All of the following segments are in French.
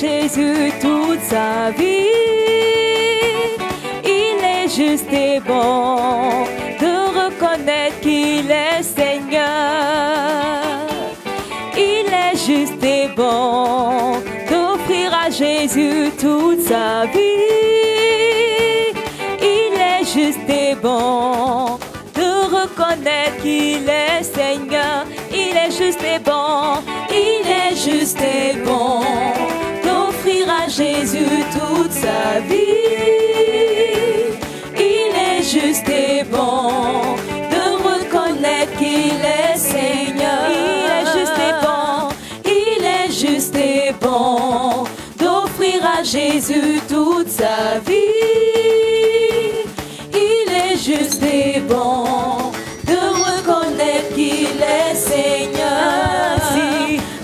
Jésus toute sa vie. Il est juste et bon de reconnaître qu'il est Seigneur. Il est juste et bon d'offrir à Jésus toute sa vie. Il est juste et bon de reconnaître qu'il est Seigneur. Il est juste et bon, il est juste et bon d'offrir à Jésus toute sa vie. Il est juste et bon de reconnaître qu'il est Seigneur. Il est juste et bon, il est juste et bon d'offrir à Jésus toute sa vie. Il est juste et bon de reconnaître qu'il est Seigneur.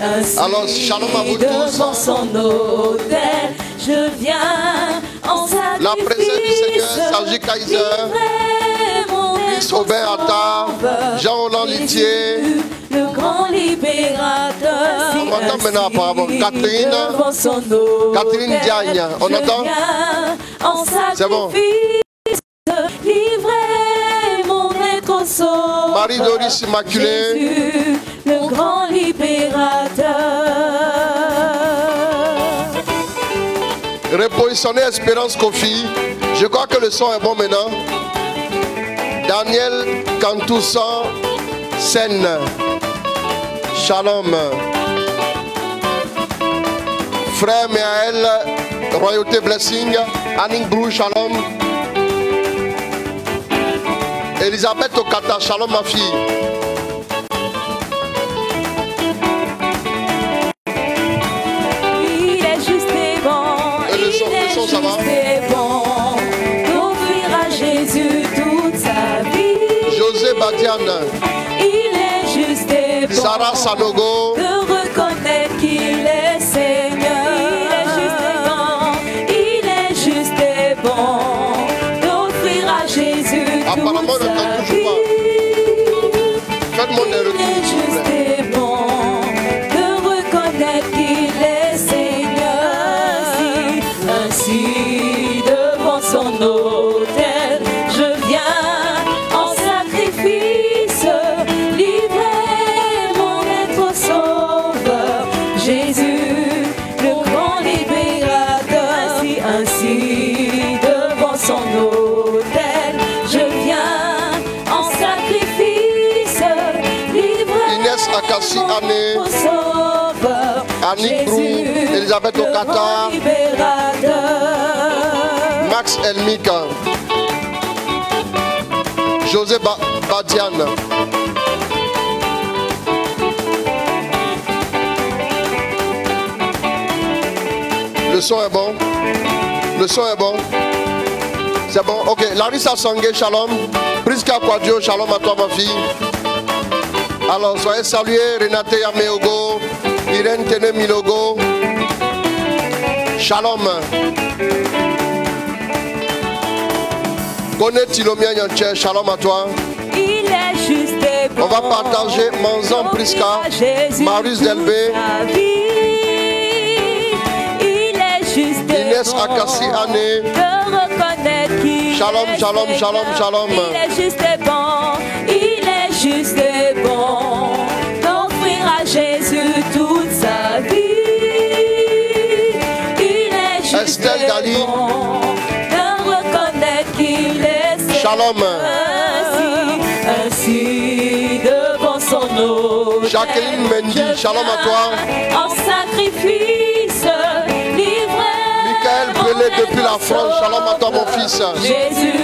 Ainsi, alors, shalom à vous devant tous. son autel, je viens en sacrifice. La présence du Seigneur, Sergi Kaiser, Chris Robert Attard, Jean-Roland Litier, le grand libérateur. On entend maintenant apparemment Catherine Diagne. On entend? C'est bon. Livrez mon être au sauveur. Marie-Doris Immaculée. Jésus, le grand libérateur. Repositionner Espérance Kofi. Je crois que le son est bon maintenant. Daniel Kantoussan Sen. Shalom. Frère Méaël, Royauté Blessing. Anning Brou, shalom. Elisabeth Okata, shalom ma fille. Il est juste et bon. Et le son, ça va? Il est juste et bon d'offrir à Jésus toute sa vie. José Badiane. Il est juste et bon. Sarah Sanogo. De reconnaître qu'il est Seigneur. Il est juste et bon. Il est juste et bon d'offrir à Jésus Apparemment, toute on n'entend sa toujours vie. pas. Faites-moi des Il est retours, s'il vous juste plaît. et bon de reconnaître qu'il est Seigneur. Ainsi, devant son autel, je viens en sacrifice, livrer mon être au sauveur. Jésus, le grand libérateur. Ainsi, devant son autel, je viens en sacrifice, livrer Inès Akassi Ané. au sauveur. Annick Brou, Jésus, Elisabeth le Okata. grand libérateur. Max Elmika. José Badiane. Le son est bon. Le son est bon. C'est bon. Ok. Larissa Sangé, shalom. Priska Kwadjo, shalom à toi ma fille. Alors soyez salués. Renate Yameogo. Irène Tene Milogo. Shalom. Koné Tilomia Nyanche, shalom à toi. Il est juste et bon. On va partager Manzan Priska, Marius Delbé, il est juste et Inès bon Akassi Ané. de reconnaître qu'il Shalom, est shalom, Seigneur. shalom, shalom. Il est juste et bon. Il est juste et bon d'offrir à Jésus toute sa vie. Il est juste Estelle et Gali. bon de reconnaître qu'il est Seigneur. Shalom. Ainsi devant son autel, Jacqueline Mendy, je shalom à toi. viens en sacrifice, livré. Michael Pelé depuis la France, shalom à toi mon fils. Jésus,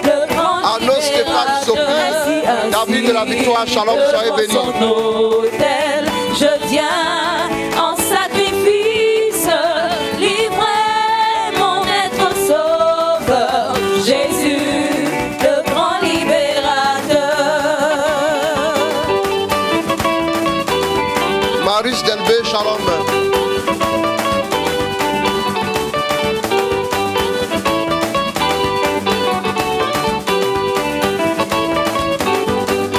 le grand Arnaud Stéphane Sopi, libérateur. David de la Victoire, shalom, soyez bénis. Devant son autel, je viens en sacrifice, livrer mon être sauveur. Jésus, le grand libérateur. Marius Delbé, shalom.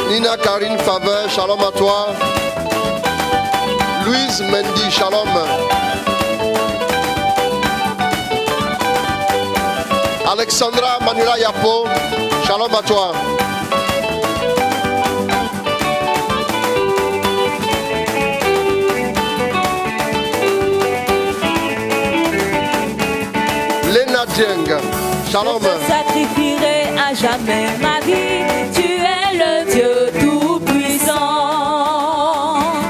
Nina Karine Faveur, shalom à toi. Louise Mendy, shalom. Alexandra Manuela Yapo, shalom à toi. Lena Dieng, shalom. Je te sacrifierai à jamais ma vie. Tu es le Dieu tout-puissant.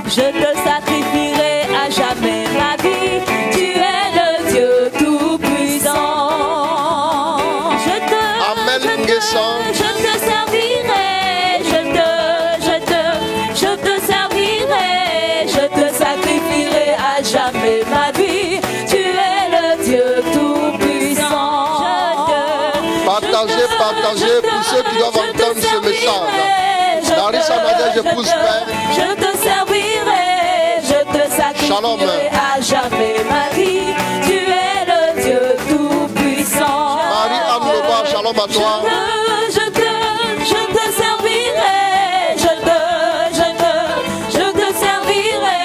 Je te sacrifierai à jamais ma vie. Tu es le Dieu tout-puissant. Je te servirai. Je te servirai. Je te sacrifierai à jamais ma vie. Tu es le Dieu tout-puissant. Partagez pour ceux qui doivent entendre ce message. Larissa Nadia, je pousse père. Je te servirai, je te sacrifierai à jamais ma vie. Tu es le Dieu tout-puissant. Marie-Anne Loba, shalom à toi. Je te servirai, je te servirai.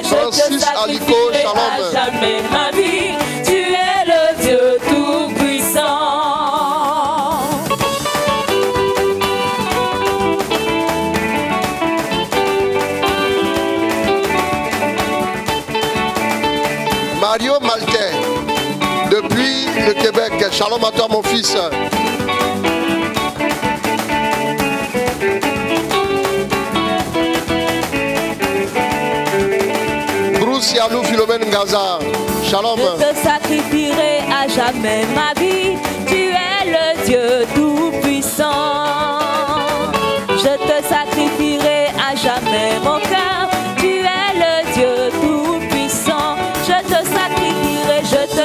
Francis Aliko, shalom. À jamais ma vie. Tu es le Dieu tout-puissant. Mario Maltais, depuis le Québec, shalom à toi mon fils. Bruce Yalou Philomène Gaza, shalom. Je te sacrifierai à jamais ma vie. Tu es le Dieu tout-puissant. Je te sacrifierai à jamais mon cœur. Tu es le Dieu tout-puissant. Je te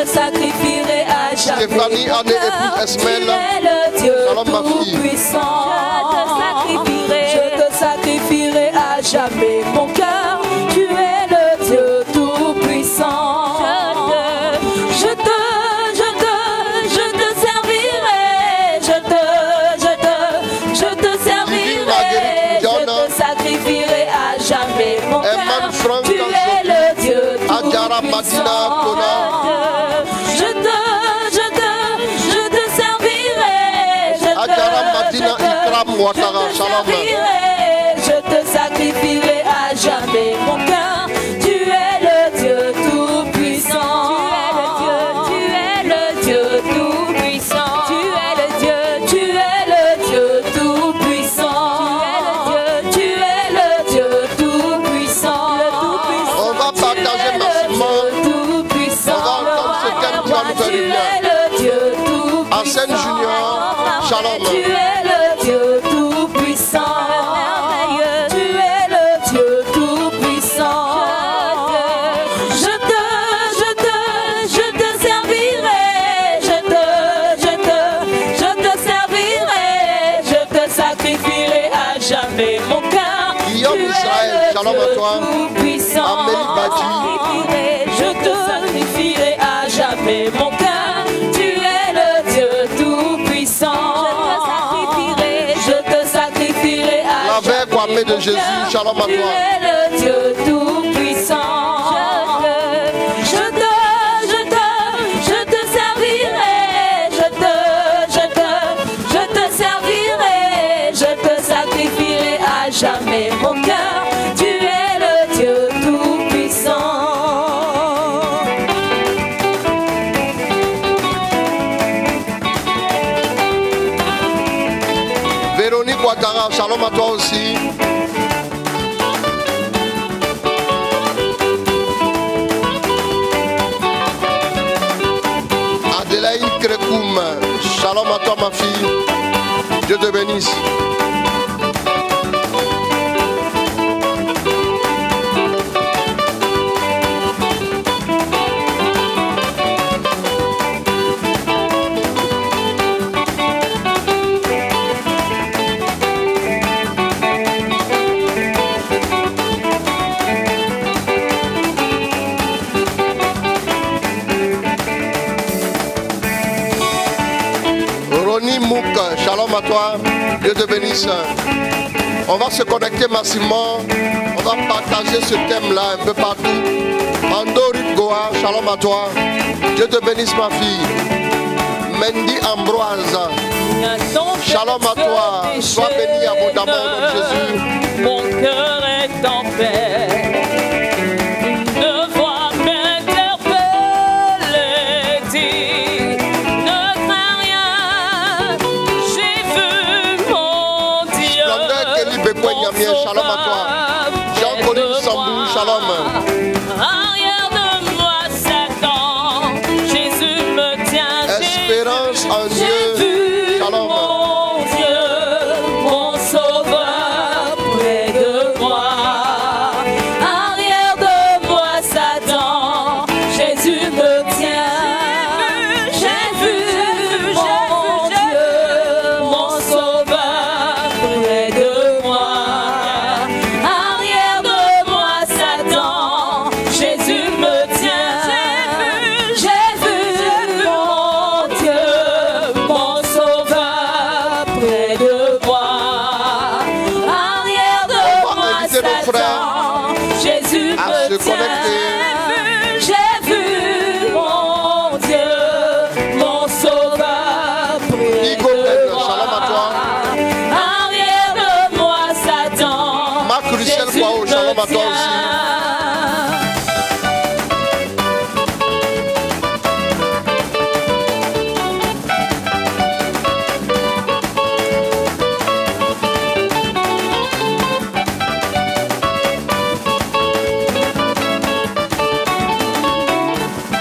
sacrifierai à jamais Stéphanie, mon Anne, épouse cœur. Tu Esmel, es le Dieu shalom ma fille. tout-puissant. Je te sacrifierai à jamais mon cœur. Tu es le Dieu tout-puissant. Je te servirai. Je te servirai. Je te sacrifierai à jamais mon cœur. Tu es le Dieu tout-puissant. Je te servirai. Je te sacrifierai à jamais mon cœur. Tu es le Dieu tout-puissant. Tu es le Dieu tout-puissant. Tu es le Dieu tout-puissant. Tu es le Dieu tout-puissant. On va partager massivement. On va entendre ce thème qui va nous faire du bien. Arsène Junior, shalom. Tu es le Dieu tout-puissant. Tu es le Dieu tout-puissant. Je te servirai. Je te servirai. Je te sacrifierai à jamais mon cœur. Guillaume Israël, shalom à toi. Amélie Badi. Je te sacrifierai à jamais mon cœur. Tu es le Dieu tout-puissant. Je te sacrifierai à La veille Kwame de Jésus, shalom à tu toi. es le Dieu tout-puissant. Je te servirai. Je te servirai. Je te sacrifierai à jamais mon cœur. Tu es le Dieu tout-puissant. Véronique Ouattara, shalom à toi aussi. Adélaïde Krekoum, shalom à toi ma fille. Dieu te bénisse. Ronnie Mouk, shalom à toi. Dieu te bénisse. On va se connecter massivement. On va partager ce thème-là un peu partout. Ando Goa, shalom à toi. Dieu te bénisse ma fille. Mendy Ambroise. Shalom à toi. Sois béni abondamment au nom de Jésus. Mon cœur est en paix. Une voix m'interpelle, dit, ne crains rien, j'ai vu mon Dieu. Shalom à toi. Jean-Pauline Sambou, shalom. Arrière de moi, Satan, Jésus me tient. Espérance en Dieu, shalom. Mon Dieu, mon sauveur, près de moi. Arrière de moi, Satan, Jésus me tient. J'ai vu mon Dieu, mon sauveur, près de moi. Arrière de moi, Satan, Jésus me tient. J'ai vu mon Dieu, mon sauveur, près de moi. Arrière de moi, Satan, Jésus me tient. J'ai vu mon Dieu, mon sauveur, près de moi. Arrière de moi, Satan, Marc-Lucien Jésus Kwao, shalom à toi me aussi. tient.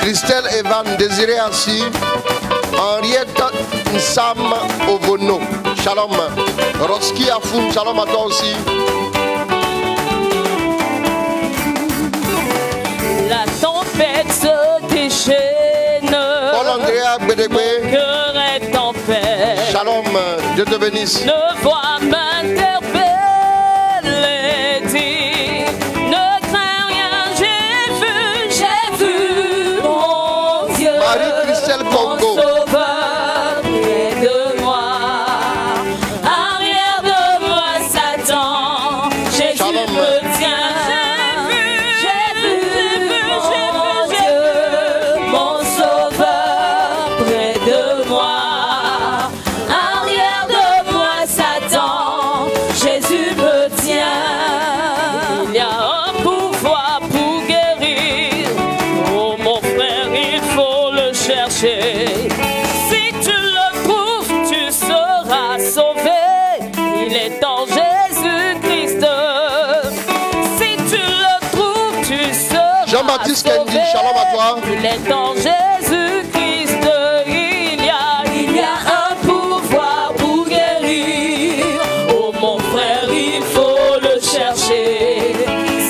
Christelle Evan, Désiré Assis, Henriette Nsam Ovono, shalom. Roski Afoun, shalom à toi aussi. La tempête se déchaîne. Paul Andrea Gbedegbe, Mon cœur est en paix. shalom. Dieu te bénisse. Ne voix m'interpelle, dit, ne crains rien, j'ai vu mon Dieu, Marie-Christelle mon Congo. sauveur, près de moi. Arrière de moi, Satan, Jésus Shalom. me tient. J'ai vu mon Dieu, mon sauveur, près de moi. Arrière de moi, Satan, Jésus me tient. Il y a un pouvoir pour guérir. Oh mon frère, il faut le chercher. Si tu le trouves, tu seras sauvé. Il est en Jésus-Christ. Si tu le trouves, tu seras Jean-Baptiste sauvé. Kendi, shalom à toi. Il est en Jésus-Christ. Il y a un pouvoir pour guérir. Oh mon frère, il faut le chercher.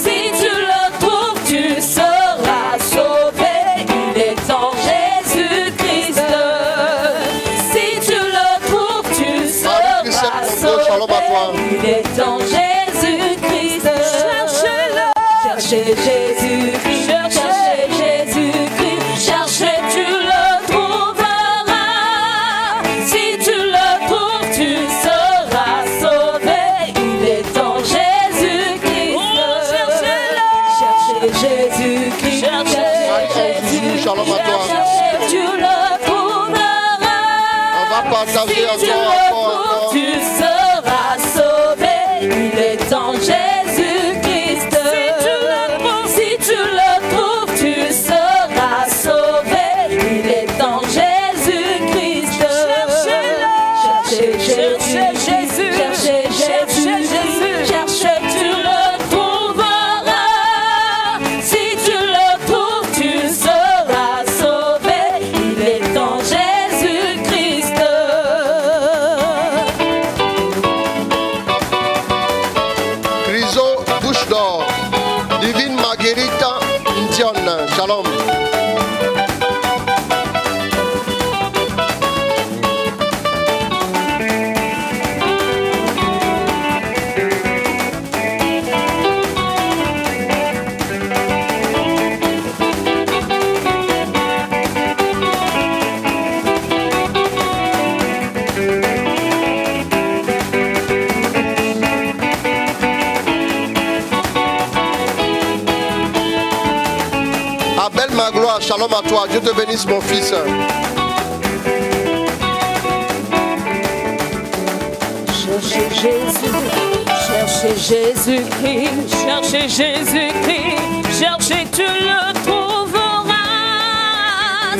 Si tu le trouves, tu seras sauvé. Il est en Jésus-Christ. Si tu le trouves, tu seras Marie-Christelle Congo, shalom à toi. sauvé. Il est en Jésus-Christ. Cherchez-le. Cherchez Jésus-Christ. Cherchez Jésus-Christ. Cherchez, tu le trouveras. Si tu le trouves, tu seras sauvé. Il est en Jésus-Christ. Cherchez-le. Cherchez Jésus-Christ. Cherchez Jésus-Christ. Shalom à toi. Cherchez, tu le trouveras. On va partager Si tu encore, le encore, trouves, encore. tu seras sauvé. Il est en Jésus-Christ. Si tu le trouves, tu seras sauvé. Il est en Jésus-Christ. Cherchez Jésus. Cherchez Jésus. Cherchez, tu le trouveras. Si tu le trouves, tu seras sauvé. Il est en Jésus-Christ. Criso Bouche d'Or, Divine Marguerite Ndion, shalom. Abel Magloire, shalom à toi. Dieu te bénisse, mon fils. Cherchez Jésus, cherchez Jésus-Christ, cherchez Jésus-Christ, cherchez, tu le trouveras.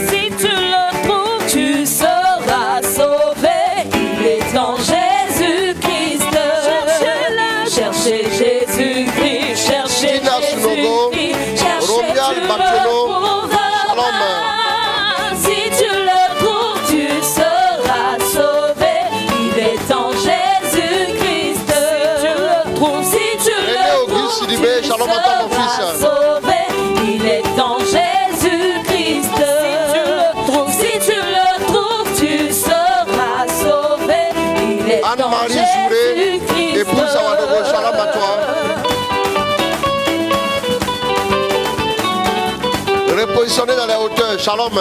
Si tu le trouves, tu seras sauvé. Il est en Jésus-Christ. Cherchez-le, cherchez Jésus-Christ, cherchez Jésus-Christ, cherchez, tu le trouveras. Si tu le trouves, tu seras sauvé. Il est en Jésus-Christ. Si tu le trouves, si tu le trouves, tu seras sauvé. Il est en Jésus-Christ. Si tu le trouves, tu seras sauvé. Il est en Jésus-Christ. Épouse Awadogo, shalom à toi. Repositionner dans les hauteurs, shalom.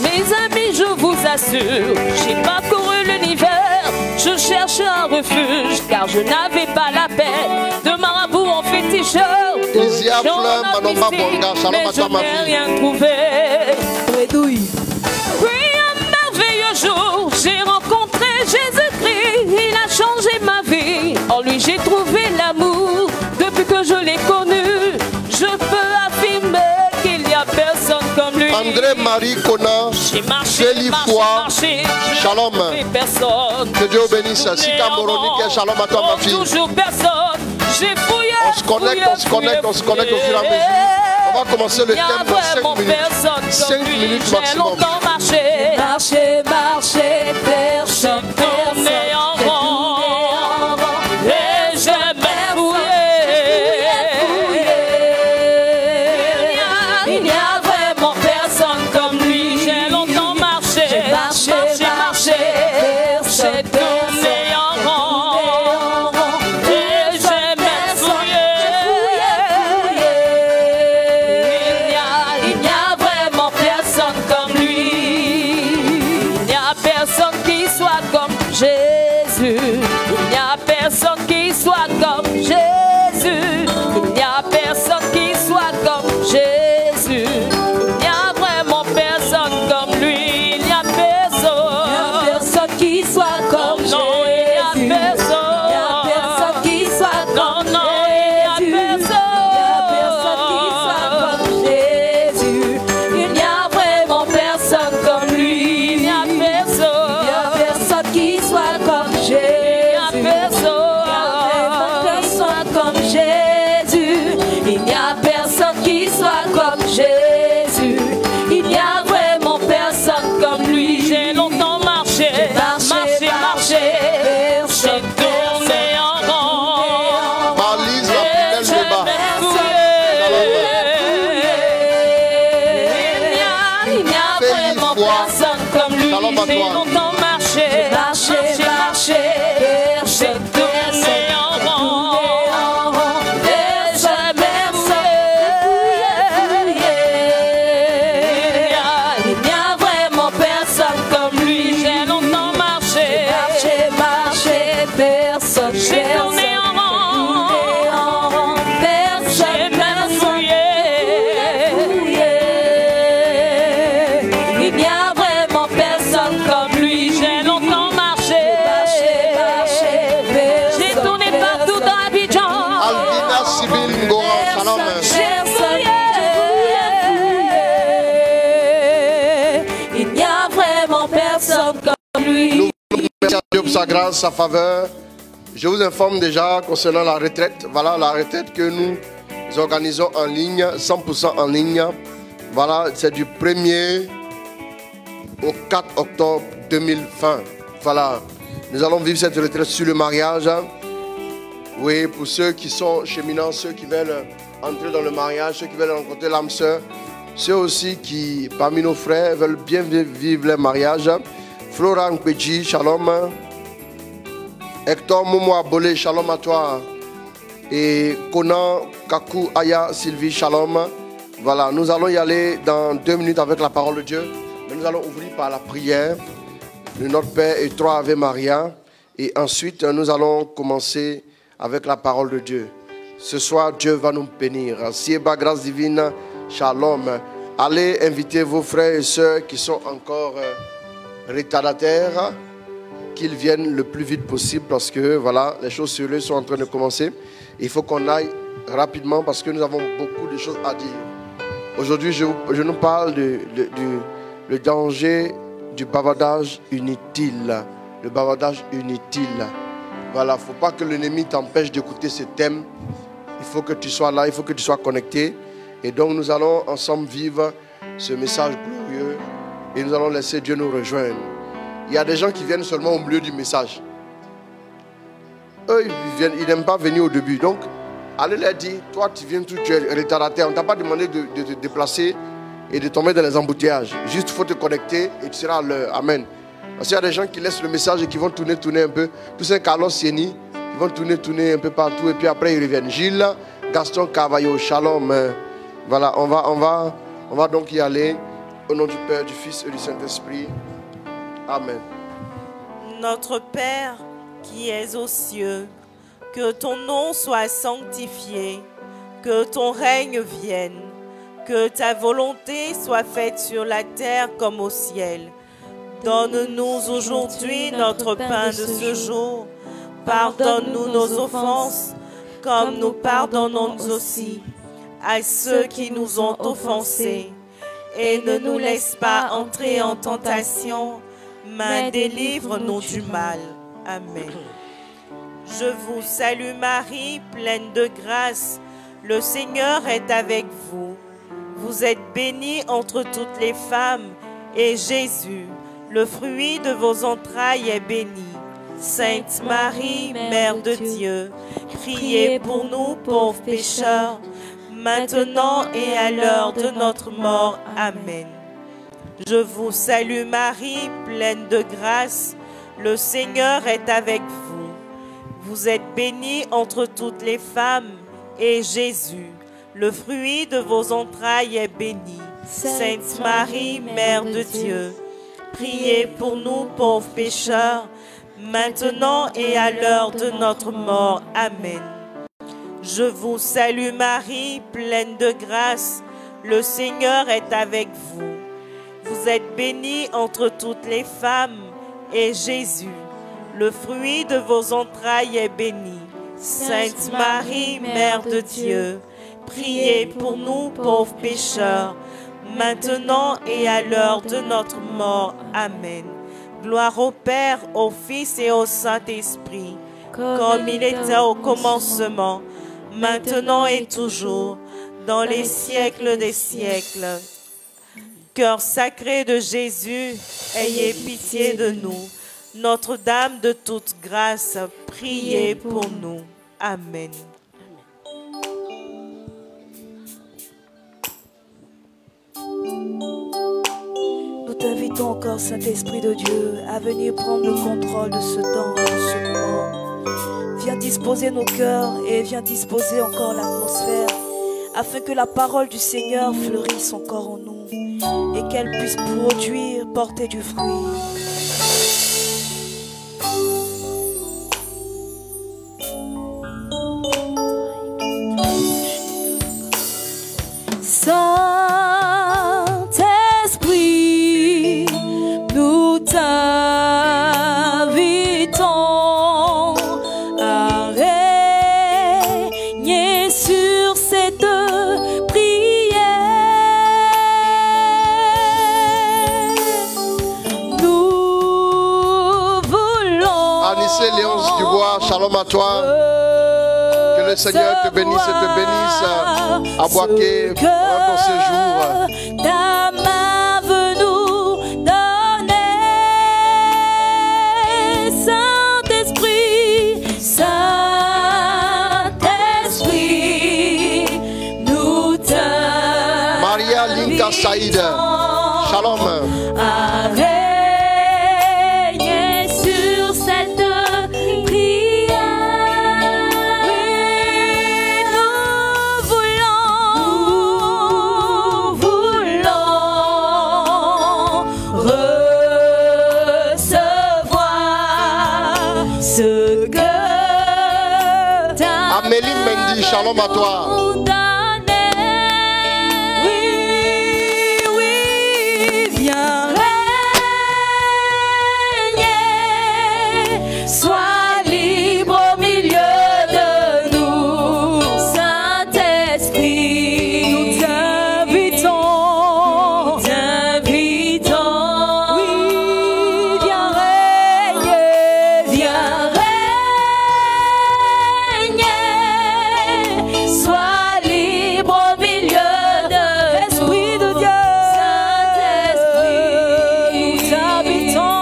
Mes amis, je vous assure, j'ai parcouru l'univers, je cherche un refuge, car je n'avais pas la peine de marabout en féticheur, de gens en mystique, mais je n'ai rien trouvé. Puis un merveilleux jour, j'ai rencontré Jésus-Christ, il a changé ma vie, en lui j'ai trouvé l'amour. Depuis que je l'ai connu, je peux affirmer qu'il n'y a personne comme lui. André Marie Kona, Célie Foi, shalom. Que Dieu bénisse. Si ta moronique, shalom à toi ma fille. Toujours personne. J'ai fouillé. On se connecte au fur et à mesure. On va commencer le thème dans 5 minutes. 5 minutes maximum. Marcher, personne, tourner en rond. Et jamais fouillé. Il n'y a vraiment personne comme lui. J'ai longtemps marché, j'ai tourné en rond. Et jamais fouillé. Il n'y a vraiment personne comme lui. Il n'y a personne qui soit comme Jésus. Il n'y a personne qui soit comme Jésus. Il n'y a personne qui soit comme Jésus. Il n'y a vraiment personne comme lui. Il n'y a personne qui soit comme Jésus. Non, il n'y a personne qui soit comme Jésus. Il n'y a vraiment personne comme lui. Il n'y a personne qui soit comme Jésus. Il n'y a personne comme Jésus. Il n'y a personne qui soit comme Jésus. Il n'y a vraiment personne comme lui. J'ai longtemps marché, j'ai tourné en rond. Balise la prunelle de bas. Il n'y a vraiment personne comme lui. Shalom à J'ai toi. longtemps marché, j'ai tourné en rond. Et jamais fouillé. Il n'y a vraiment personne comme lui. J'ai longtemps marché, personne. J'ai tourné en rond. Personne jamais fouillé. Il n'y a vraiment personne comme lui. J'ai longtemps marché. J'ai tourné partout dans Abidjan. Aldina Sibyl Ngora, shalom. J'ai fouillé. Il n'y a vraiment personne comme lui. Nous remercions Dieu pour sa grâce, sa faveur. Je vous informe déjà concernant la retraite. Voilà la retraite que nous organisons en ligne, 100% en ligne. Voilà, c'est du 1er au 4 octobre 2020. Voilà, nous allons vivre cette retraite sur le mariage. Oui, pour ceux qui sont cheminants, ceux qui veulent entrer dans le mariage, ceux qui veulent rencontrer l'âme sœur, ceux aussi qui, parmi nos frères, veulent bien vivre le mariage. Florent Nkpeji, shalom. Hector Momo Abole, shalom à toi. Et Conan Kakou Aya Sylvie, shalom. Voilà, nous allons y aller dans 2 minutes avec la parole de Dieu. Mais nous allons ouvrir par la prière de notre Père et 3 Ave Maria. Et ensuite, nous allons commencer avec la parole de Dieu. Ce soir, Dieu va nous bénir. Sieba, grâce divine, shalom. Allez inviter vos frères et sœurs qui sont encore retardataires, qu'ils viennent le plus vite possible parce que voilà, les choses sérieuses sont en train de commencer. Il faut qu'on aille rapidement parce que nous avons beaucoup de choses à dire. Aujourd'hui, je nous parle du danger du bavardage inutile. Le bavardage inutile. Voilà, il ne faut pas que l'ennemi t'empêche d'écouter ce thème. Il faut que tu sois là, il faut que tu sois connecté. Et donc nous allons ensemble vivre ce message glorieux et nous allons laisser Dieu nous rejoindre. Il y a des gens qui viennent seulement au milieu du message. Eux, ils n'aiment pas venir au début. Donc, allez leur dire, toi tu viens tout, tu es retardataire. On ne t'a pas demandé de te déplacer et de tomber dans les embouteillages. Juste, il faut te connecter et tu seras à l'heure. Amen. Parce qu'il y a des gens qui laissent le message et qui vont tourner un peu. Tous ces Carlos Sieni, ils vont tourner un peu partout et puis après ils reviennent. Gilles, Gaston Carvalho, shalom. Voilà, on va donc y aller au nom du Père, du Fils et du Saint-Esprit. Amen. Notre Père qui es aux cieux, que ton nom soit sanctifié, que ton règne vienne, que ta volonté soit faite sur la terre comme au ciel. Donne-nous aujourd'hui notre pain de ce jour. Pardonne-nous nos offenses, comme nous pardonnons aussi à ceux qui nous ont offensés. Et ne nous laisse pas entrer en tentation, mais délivre-nous du mal. Amen. Je vous salue Marie, pleine de grâce. Le Seigneur est avec vous. Vous êtes bénie entre toutes les femmes, et Jésus, le fruit de vos entrailles, est béni. Sainte Marie, Mère de Dieu, priez pour nous pauvres pécheurs, maintenant et à l'heure de notre mort. Amen. Je vous salue Marie, pleine de grâce. Le Seigneur est avec vous. Vous êtes bénie entre toutes les femmes, et Jésus, le fruit de vos entrailles, est béni. Sainte Marie, Mère de Dieu, priez pour nous pauvres pécheurs, maintenant et à l'heure de notre mort. Amen. Je vous salue Marie, pleine de grâce. Le Seigneur est avec vous. Vous êtes bénie entre toutes les femmes, et Jésus, le fruit de vos entrailles, est béni. Sainte Marie, Mère de Dieu, priez pour nous pauvres pécheurs, maintenant et à l'heure de notre mort. Amen. Gloire au Père, au Fils et au Saint-Esprit, comme il était au commencement, maintenant et toujours, dans les siècles des siècles. Cœur sacré de Jésus, ayez pitié de nous. Notre-Dame de toute grâce, priez pour nous. Amen. Nous t'invitons encore, Saint-Esprit de Dieu, à venir prendre le contrôle de ce temps, de ce moment. Viens disposer nos cœurs et viens disposer encore l'atmosphère, afin que la parole du Seigneur fleurisse encore en nous et qu'elle puisse produire, porter du fruit. Saint-Esprit, nous t'invitons à régner sur cette prière. Nous voulons... Anissé Léonce Dubois, shalom à toi. Que le Seigneur te bénisse et te bénisse à Boaké pendant ton séjour. Ta main veut nous donner, Saint-Esprit, Saint-Esprit, nous t'invitons. Maria Linka Saïd, shalom. À régner sur cette prière. Nous voulons recevoir ce que Amélie Mendy, vie, shalom à toi. Oui, viens régner, sois libre au milieu de nous, Saint-Esprit, nous t'invitons. Oui, viens régner, sois libre au milieu de l'Esprit de Dieu. Saint-Esprit, nous t'invitons.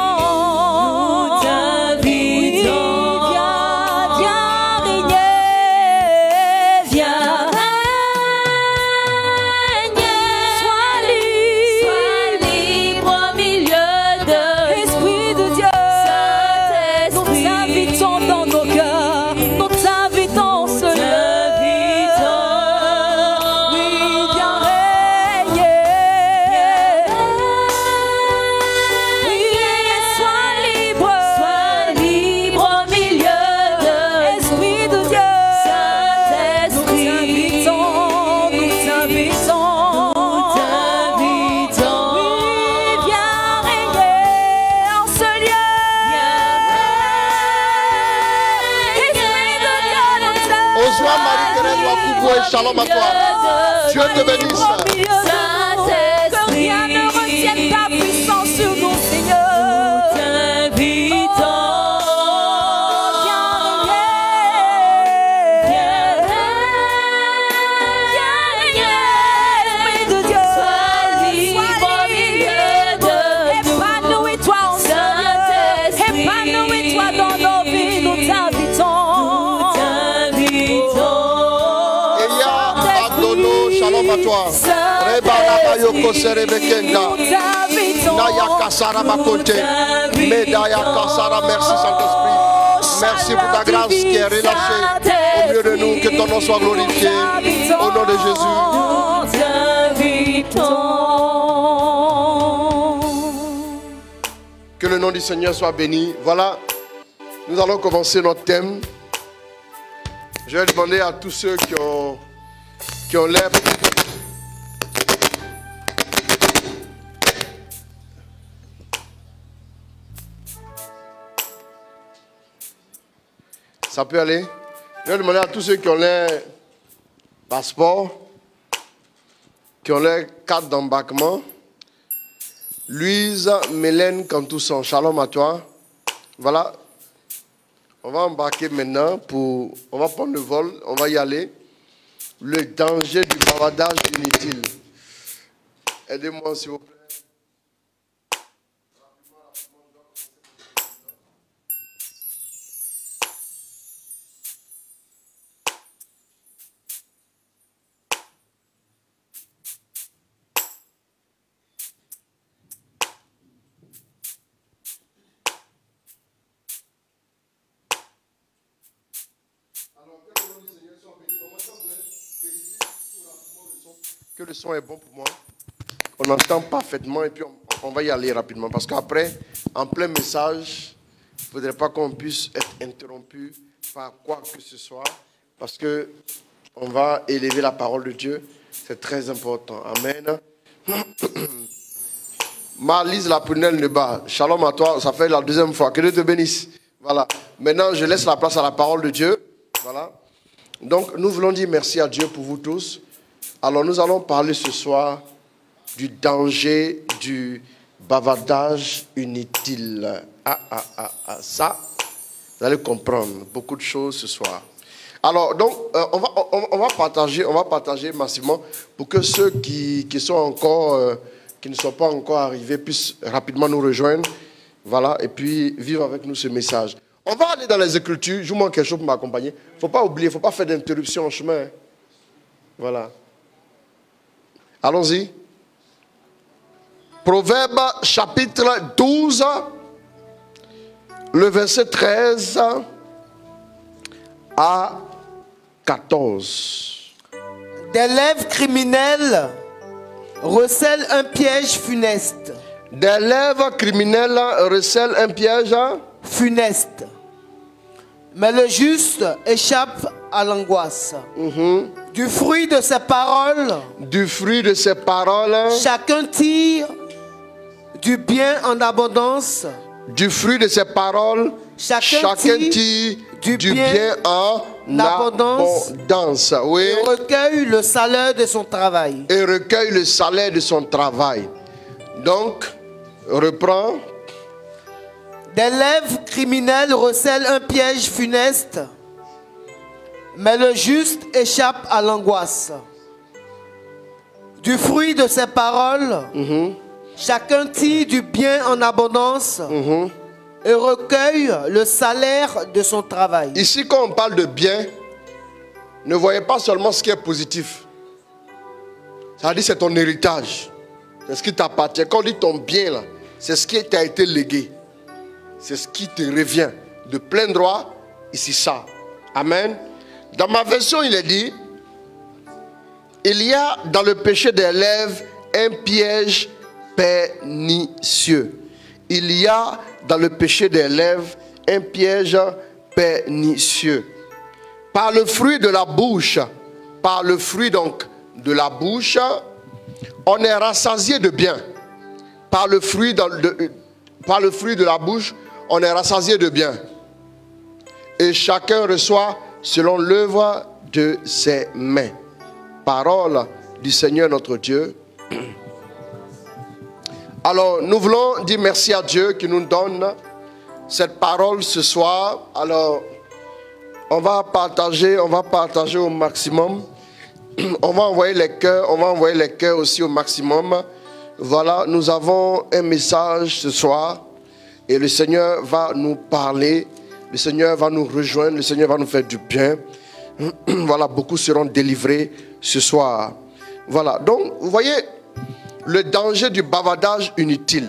Shalom à toi. Dieu te bénisse. Que rien ne retienne ta puissance sur nous, Seigneur. Nous t'invitons. Esprit de Dieu, sois libre au milieu de nous. Épanouis-toi en Saint-Esprit. Épanouis-toi dans nos vies, nous t'invitons. Shalom à toi. Reba Naya Yoko Serebekenda. Naya Kasara Makonte. Medaya Kasara, merci Saint-Esprit. Merci pour ta grâce qui est relâchée au milieu de nous. Que ton nom soit glorifié. Au nom de Jésus. Que le nom du Seigneur soit béni. Voilà, nous allons commencer notre thème. Je vais demander à tous ceux qui ont l'air. Ça peut aller. Je vais demander à tous ceux qui ont leur passeport, qui ont leur carte d'embarquement. Louise Mélène Cantoussan, shalom à toi. Voilà. On va embarquer maintenant on va prendre le vol, on va y aller. Le danger du bavardage inutile. Aidez-moi s'il vous plaît. Que le son est bon pour moi. On entend parfaitement et puis on va y aller rapidement. Parce qu'après, en plein message, il ne faudrait pas qu'on puisse être interrompu par quoi que ce soit. Parce qu'on va élever la parole de Dieu. C'est très important. Amen. Marlise la prunelle ne bat. Shalom à toi. Ça fait la deuxième fois. Que Dieu te bénisse. Voilà. Maintenant, je laisse la place à la parole de Dieu. Voilà. Donc, nous voulons dire merci à Dieu pour vous tous. Alors, nous allons parler ce soir du danger du bavardage inutile. Ça, vous allez comprendre beaucoup de choses ce soir. Alors, donc, on va partager massivement pour que ceux qui ne sont pas encore arrivés puissent rapidement nous rejoindre. Voilà, et puis vivre avec nous ce message. On va aller dans les Écritures. Je vous montre quelque chose pour m'accompagner. Il ne faut pas oublier, il ne faut pas faire d'interruption en chemin. Voilà. Allons-y. Proverbe chapitre 12, le verset 13 à 14. Des lèvres criminelles recèlent un piège funeste. Des lèvres criminelles recèlent un piège funeste. Mais le juste échappe à l'angoisse. Du fruit de ses paroles, du fruit de ses paroles, chacun tire du bien en abondance. Du fruit de ses paroles, chacun tire du bien en abondance. Oui. Et recueille le salaire de son travail. Et recueille le salaire de son travail. Donc, reprends. Des lèvres criminelles recèlent un piège funeste, mais le juste échappe à l'angoisse. Du fruit de ses paroles, chacun tire du bien en abondance et recueille le salaire de son travail. Ici, quand on parle de bien, ne voyez pas seulement ce qui est positif. Ça veut dire que c'est ton héritage. C'est ce qui t'appartient. Quand on dit ton bien, là, c'est ce qui t'a été légué. C'est ce qui te revient de plein droit. Ici, ça. Amen. Dans ma version, il est dit, il y a dans le péché des lèvres un piège pernicieux. Il y a dans le péché des lèvres un piège pernicieux. Par le fruit de la bouche, par le fruit donc de la bouche, on est rassasié de bien. Par le fruit de la bouche, on est rassasié de bien. Et chacun reçoit selon l'œuvre de ses mains. Parole du Seigneur notre Dieu. Alors, nous voulons dire merci à Dieu qui nous donne cette parole ce soir. Alors, on va partager au maximum. On va envoyer les cœurs aussi au maximum. Voilà, nous avons un message ce soir et le Seigneur va nous parler, le Seigneur va nous rejoindre, le Seigneur va nous faire du bien. Voilà, beaucoup seront délivrés ce soir. Voilà, donc vous voyez le danger du bavardage inutile.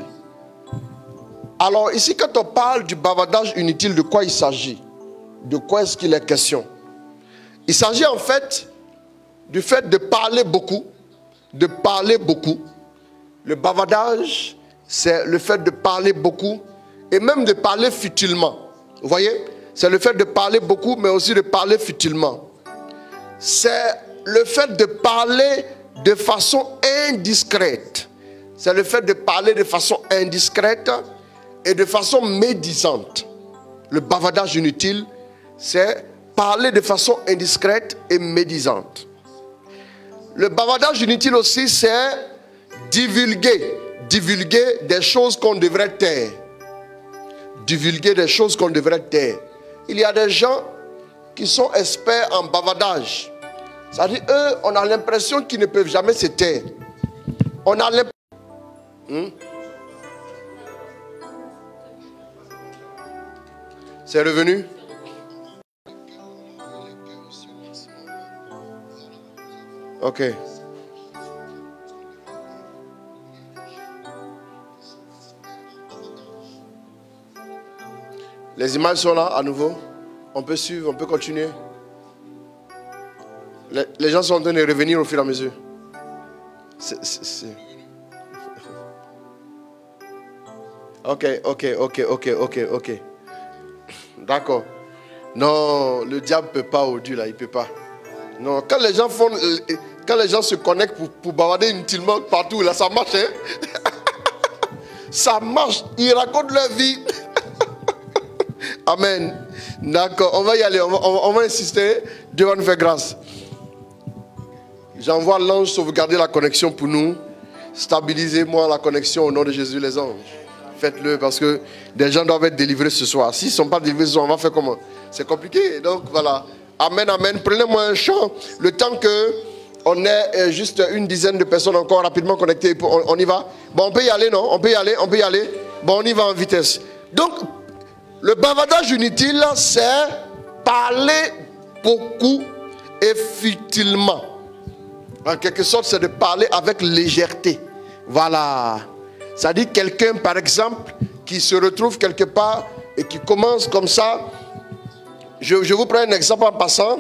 Alors ici, quand on parle du bavardage inutile, de quoi il s'agit? De quoi est-ce qu'il est question? Il s'agit en fait du fait de parler beaucoup, de parler beaucoup. Le bavardage, c'est le fait de parler beaucoup et même de parler futilement. Vous voyez? C'est le fait de parler beaucoup, mais aussi de parler futilement. C'est le fait de parler de façon indiscrète. C'est le fait de parler de façon indiscrète et de façon médisante. Le bavardage inutile, c'est parler de façon indiscrète et médisante. Le bavardage inutile aussi, c'est divulguer des choses qu'on devrait taire. Divulguer des choses qu'on devrait taire. Il y a des gens qui sont experts en bavardage. C'est-à-dire, eux, on a l'impression qu'ils ne peuvent jamais se taire. On a l'impression... C'est revenu? Ok. Les images sont là à nouveau. On peut suivre, on peut continuer. Les gens sont en train de revenir au fur et à mesure. Ok. D'accord. Non, le diable ne peut pas aujourd'hui là, il ne peut pas. Non, quand les gens se connectent pour bavarder inutilement partout, là ça marche, hein? Ça marche, ils racontent leur vie. Amen. D'accord, on va y aller, on va insister. Dieu va nous faire grâce. J'envoie l'ange sauvegarder la connexion pour nous. Stabilisez-moi la connexion au nom de Jésus, les anges. Faites-le parce que des gens doivent être délivrés ce soir. S'ils ne sont pas délivrés ce soir, on va faire comment? C'est compliqué. Donc voilà. Amen, amen. Prenez-moi un chant. Le temps que on ait juste une dizaine de personnes encore rapidement connectées. On y va? Bon, on peut y aller, non? On peut y aller? Bon, on y va en vitesse. Donc, le bavardage inutile, c'est parler beaucoup et futilement. En quelque sorte, c'est de parler avec légèreté. Voilà. Ça dit quelqu'un, par exemple, qui se retrouve quelque part et qui commence comme ça. Je vous prends un exemple en passant.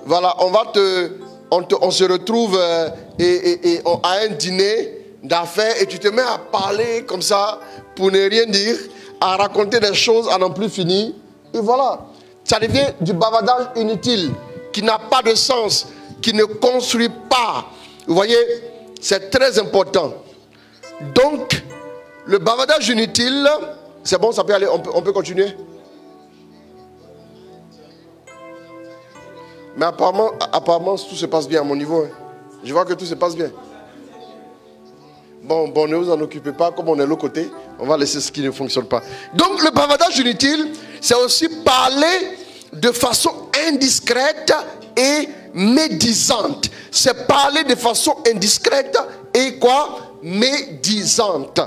Voilà, on se retrouve à un dîner d'affaires et tu te mets à parler comme ça pour ne rien dire, à raconter des choses à n'en plus finir. Et voilà. ça devient du bavardage inutile, qui n'a pas de sens, qui ne construit pas. Vous voyez, c'est très important. Donc, le bavardage inutile, c'est bon, ça peut aller, on peut continuer. Mais apparemment, tout se passe bien à mon niveau. Je vois que tout se passe bien. Bon, ne vous en occupez pas, comme on est de l'autre côté, on va laisser ce qui ne fonctionne pas. Donc, le bavardage inutile, c'est aussi parler de façon indiscrète et médisante. C'est parler de façon indiscrète et quoi? Médisante.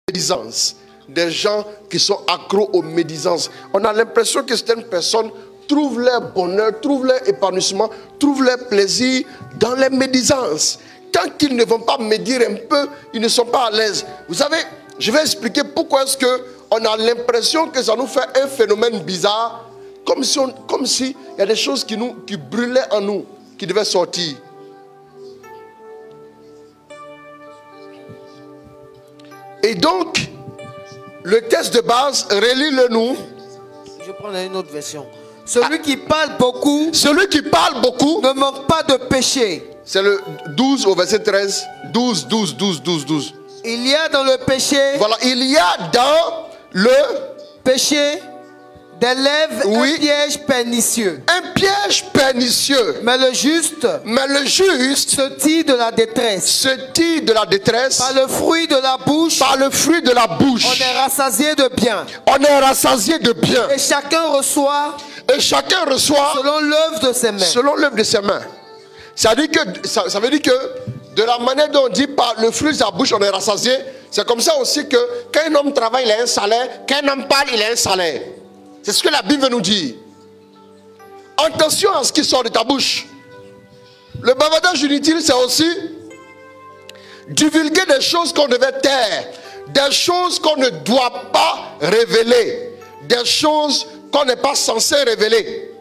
Médisance. Des gens qui sont accros aux médisances. On a l'impression que certaines personnes trouvent leur bonheur, trouvent leur épanouissement, trouvent leur plaisir dans les médisances. Tant qu'ils ne vont pas médire un peu, ils ne sont pas à l'aise. Vous savez, je vais expliquer pourquoi est-ce qu'on a l'impression que ça nous fait un phénomène bizarre, comme si il y a des choses qui brûlaient en nous, qui devaient sortir. Et donc, le texte de base, relis-le nous. Je prends une autre version. Celui qui parle beaucoup, ne manque pas de péché. C'est le 12 au verset 13. 12. Il y a dans le péché. Voilà, il y a dans le péché des lèvres un piège pernicieux. Un piège pernicieux. Mais le juste se tire de la détresse. Par le fruit de la bouche. On est rassasié de bien. Et chacun reçoit. Selon l'œuvre de ses mains. Ça veut dire que de la manière dont on dit par le fruit de sa bouche on est rassasié, c'est comme ça aussi que quand un homme travaille il a un salaire, quand un homme parle il a un salaire. C'est ce que la Bible veut nous dire. Attention à ce qui sort de ta bouche. Le bavardage inutile, c'est aussi divulguer des choses qu'on devait taire, des choses qu'on ne doit pas révéler, des choses qu'on n'est pas censé révéler.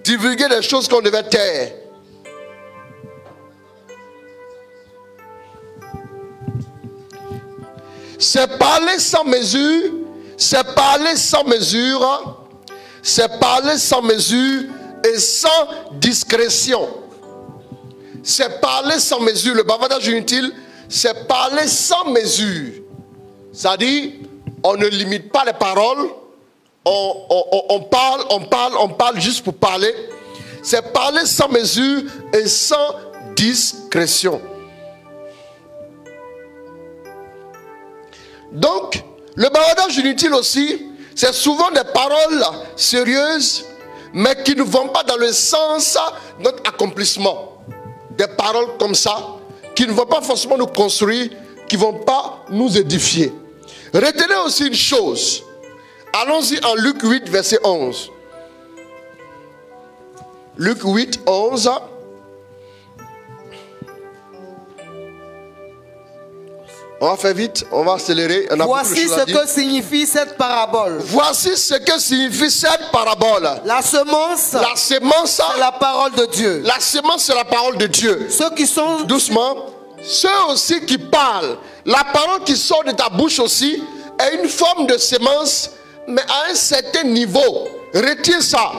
Divulguer des choses qu'on devait taire. C'est parler sans mesure, c'est parler sans mesure, c'est parler sans mesure et sans discrétion. C'est parler sans mesure. Le bavardage inutile, c'est parler sans mesure. C'est-à-dire, on ne limite pas les paroles, on parle juste pour parler. C'est parler sans mesure et sans discrétion. Donc, le bavardage inutile aussi, c'est souvent des paroles sérieuses, mais qui ne vont pas dans le sens de notre accomplissement. Des paroles comme ça, qui ne vont pas forcément nous construire, qui ne vont pas nous édifier. Retenez aussi une chose. Allons-y en Luc 8, verset 11. Luc 8, 11. On va faire vite, on va accélérer. Voici ce que signifie cette parabole. Voici ce que signifie cette parabole. La semence, c'est la parole de Dieu. La semence, c'est la parole de Dieu. Ceux qui sont... Doucement. Ceux aussi qui parlent. La parole qui sort de ta bouche aussi est une forme de semence, mais à un certain niveau. Retiens ça.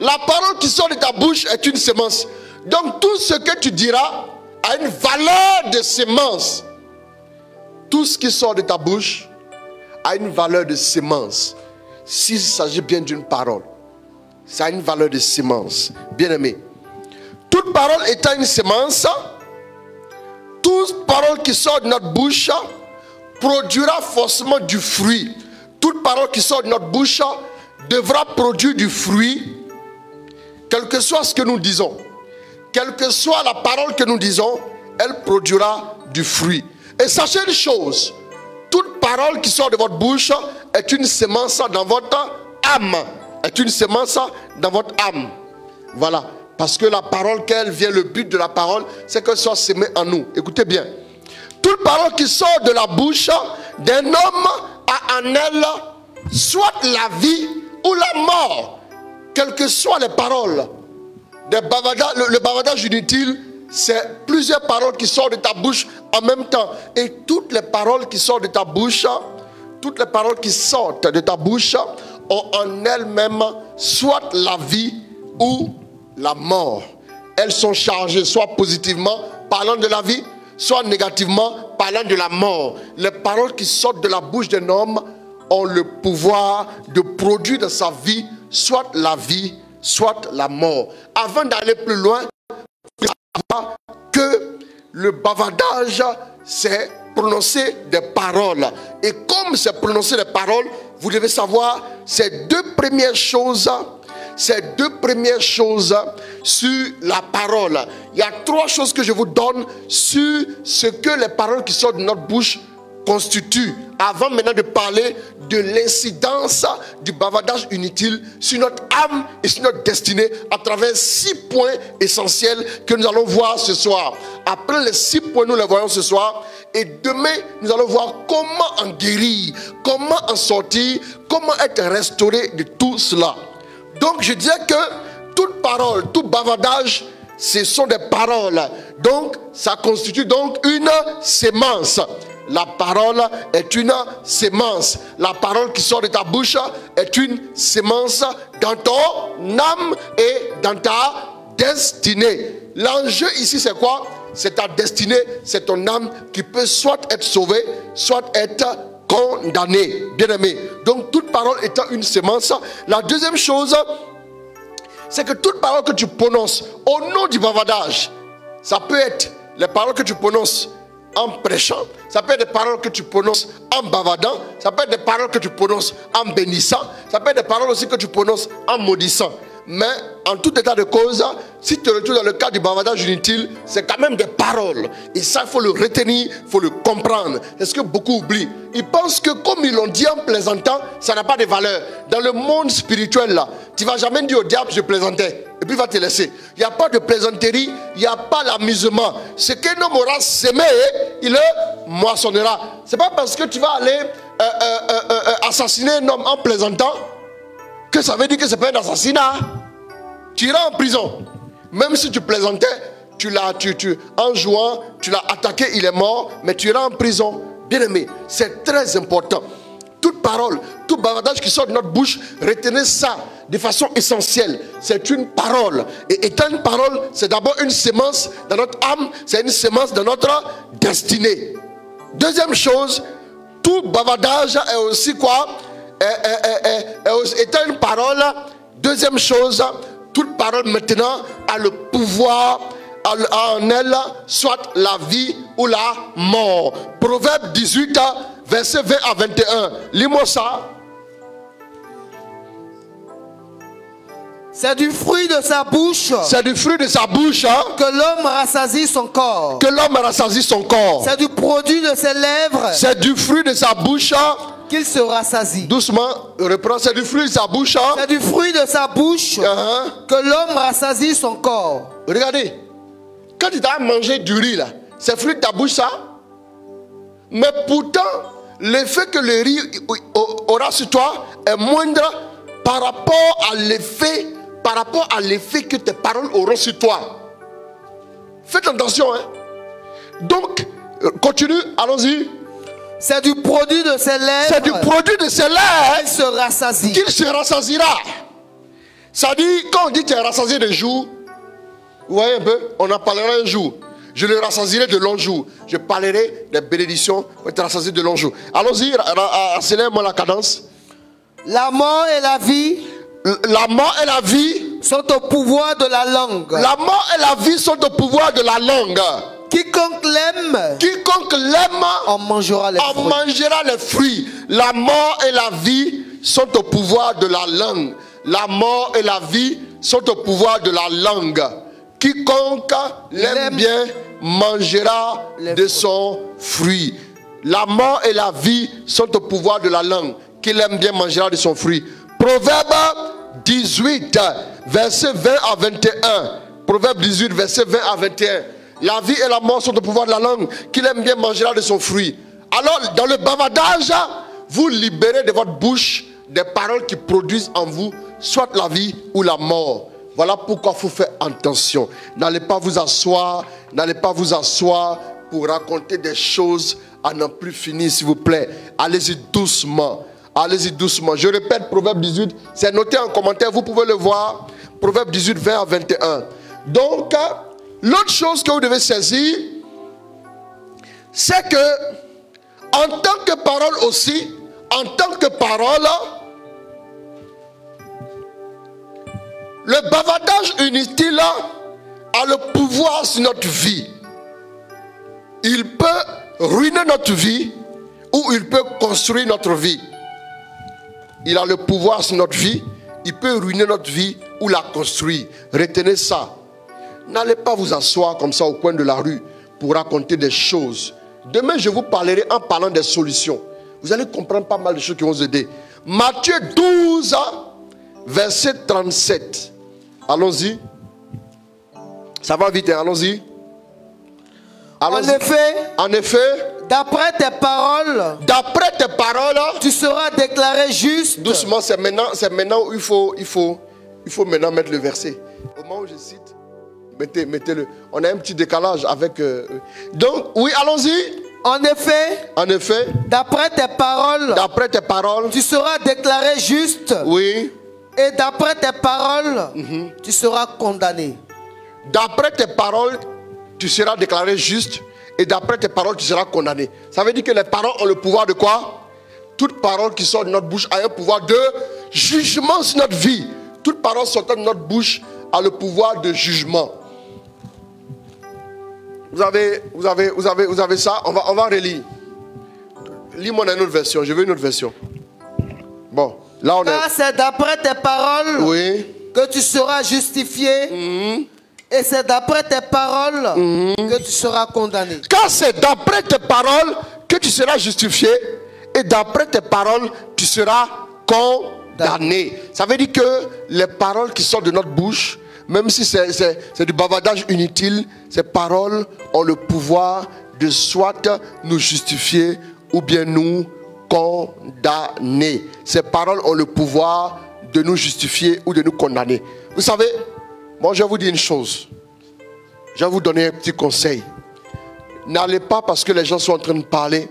La parole qui sort de ta bouche est une semence. Donc tout ce que tu diras a une valeur de semence. Tout ce qui sort de ta bouche a une valeur de semence. S'il s'agit bien d'une parole, ça a une valeur de semence. Bien aimé. Toute parole étant une semence, toute parole qui sort de notre bouche produira forcément du fruit. Toute parole qui sort de notre bouche devra produire du fruit, quel que soit ce que nous disons. Quelle que soit la parole que nous disons, elle produira du fruit. Et sachez une chose, toute parole qui sort de votre bouche est une semence dans votre âme. Est une semence dans votre âme. Voilà. Parce que la parole, qu'elle vient, le but de la parole, c'est qu'elle soit semée en nous. Écoutez bien. Toute parole qui sort de la bouche d'un homme a en elle soit la vie ou la mort. Quelles que soient les paroles. Le bavardage inutile, c'est plusieurs paroles qui sortent de ta bouche en même temps. Et toutes les paroles qui sortent de ta bouche, toutes les paroles qui sortent de ta bouche ont en elles-mêmes soit la vie ou la mort. Elles sont chargées soit positivement parlant de la vie, soit négativement parlant de la mort. Les paroles qui sortent de la bouche d'un homme ont le pouvoir de produire dans sa vie soit la vie, soit la mort. Avant d'aller plus loin, il faut savoir que le bavardage, c'est prononcer des paroles. Et comme c'est prononcer des paroles, vous devez savoir ces deux premières choses sur la parole. Il y a trois choses que je vous donne sur ce que les paroles qui sortent de notre bouche constituent. Avant maintenant de parler de l'incidence du bavardage inutile sur notre âme et sur notre destinée à travers 6 points essentiels que nous allons voir ce soir. Après les 6 points, nous les voyons ce soir. Et demain, nous allons voir comment en guérir, comment en sortir, comment être restauré de tout cela. Donc je disais que toute parole, tout bavardage, ce sont des paroles. Donc ça constitue donc une sémence. La parole est une sémence. La parole qui sort de ta bouche est une sémence dans ton âme et dans ta destinée. L'enjeu ici c'est quoi? C'est ta destinée, c'est ton âme qui peut soit être sauvée, soit être condamnée. Bien aimé. Donc toute parole étant une sémence. La deuxième chose, c'est que toute parole que tu prononces au nom du bavardage, ça peut être les paroles que tu prononces en prêchant, ça peut être des paroles que tu prononces en bavardant, ça peut être des paroles que tu prononces en bénissant, ça peut être des paroles aussi que tu prononces en maudissant. Mais en tout état de cause, si tu te retrouves dans le cas du bavardage inutile, c'est quand même des paroles. Et ça, il faut le retenir, il faut le comprendre. C'est ce que beaucoup oublient. Ils pensent que comme ils l'ont dit en plaisantant, ça n'a pas de valeur. Dans le monde spirituel, là, tu ne vas jamais dire au diable, je plaisantais. Et puis il va te laisser. Il n'y a pas de plaisanterie, il n'y a pas l'amusement. Ce qu'un homme aura semé, il le moissonnera. Ce n'est pas parce que tu vas aller assassiner un homme en plaisantant que ça veut dire que ce n'est pas un assassinat. Tu iras en prison. Même si tu plaisantais, en jouant, tu l'as attaqué, il est mort, mais tu iras en prison. Bien aimé, c'est très important. Toute parole, tout bavardage qui sort de notre bouche, retenez ça de façon essentielle. C'est une parole. Et étant une parole, c'est d'abord une sémence dans notre âme, c'est une sémence dans notre destinée. Deuxième chose, tout bavardage est aussi quoi? Étant une parole. Deuxième chose, toute parole maintenant a le pouvoir en elle, soit la vie ou la mort. Proverbe 18, verset 20 à 21. Lis-moi ça. C'est du fruit de sa bouche. C'est du fruit de sa bouche que l'homme rassasie son corps. Que l'homme rassasie son corps. C'est du produit de ses lèvres. C'est du fruit de sa bouche qu'il se rassasie. Doucement, reprends. C'est du fruit de sa bouche. C'est du fruit de sa bouche que l'homme rassasie son corps. Regardez, quand tu as mangé du riz là, c'est fruit de ta bouche ça. Mais pourtant, l'effet que le riz aura sur toi est moindre par rapport à l'effet que tes paroles auront sur toi. Faites attention, hein. Donc, continue, allons-y. C'est du produit de ses lèvres. C'est du produit de ses lèvres qu'il se rassasie. Qu'il se rassasiera. Ça dit, quand on dit tu es rassasié de jour, vous voyez un peu, on en parlera un jour. Je le rassasierai de longs jours. Je parlerai des bénédictions, on va te rassasier de longs jours. Allons-y, accélère-moi la cadence. La mort et la vie. La mort et la vie sont au pouvoir de la langue. La mort et la vie sont au pouvoir de la langue. Quiconque l'aime en mangera les fruits. La mort et la vie sont au pouvoir de la langue. La mort et la vie sont au pouvoir de la langue. Quiconque l'aime bien mangera de son fruit. La mort et la vie sont au pouvoir de la langue. Qui l'aime bien mangera de son fruit. Proverbe 18, verset 20 à 21. Proverbe 18, verset 20 à 21. La vie et la mort sont au pouvoir de la langue. Qui l'aime bien mangera de son fruit. Alors, dans le bavardage, vous libérez de votre bouche des paroles qui produisent en vous soit la vie ou la mort. Voilà pourquoi il faut faire attention. N'allez pas vous asseoir pour raconter des choses à n'en plus finir, s'il vous plaît. Allez-y doucement. Allez-y doucement. Je répète, Proverbe 18, c'est noté en commentaire, vous pouvez le voir. Proverbe 18, 20 à 21. Donc, l'autre chose que vous devez saisir, c'est que, en tant que parole aussi, en tant que parole, le bavardage inutile a le pouvoir sur notre vie. Il peut ruiner notre vie ou il peut construire notre vie. Il a le pouvoir sur notre vie. Il peut ruiner notre vie ou la construire. Retenez ça. N'allez pas vous asseoir comme ça au coin de la rue pour raconter des choses. Demain, je vous parlerai en parlant des solutions. Vous allez comprendre pas mal de choses qui vont vous aider. Matthieu 12, verset 37. Allons-y. Ça va vite, hein? Allons-y. En effet, d'après tes paroles, tu seras déclaré juste. Doucement, c'est maintenant où il faut maintenant mettre le verset. Au moment où je cite, mettez-le. On a un petit décalage avec. Donc, oui, allons-y. En effet, d'après tes paroles, tu seras déclaré juste. Oui. Et d'après tes paroles, tu seras condamné. D'après tes paroles, tu seras déclaré juste. Et d'après tes paroles, tu seras condamné. Ça veut dire que les paroles ont le pouvoir de quoi? Toute parole qui sort de notre bouche a un pouvoir de jugement sur notre vie. Toute parole sortant de notre bouche a le pouvoir de jugement. Vous avez ça? On va relire. Lis-moi une autre version. Je veux une autre version. Bon, là on est. C'est d'après tes paroles que tu seras justifié. Et c'est d'après tes paroles que tu seras condamné. Car c'est d'après tes paroles que tu seras justifié. Et d'après tes paroles, tu seras condamné. Ça veut dire que les paroles qui sortent de notre bouche, même si c'est du bavardage inutile, ces paroles ont le pouvoir de soit nous justifier ou bien nous condamner. Ces paroles ont le pouvoir de nous justifier ou de nous condamner. Vous savez, moi je vais vous dire une chose. Je vais vous donner un petit conseil. N'allez pas parce que les gens sont en train de parler.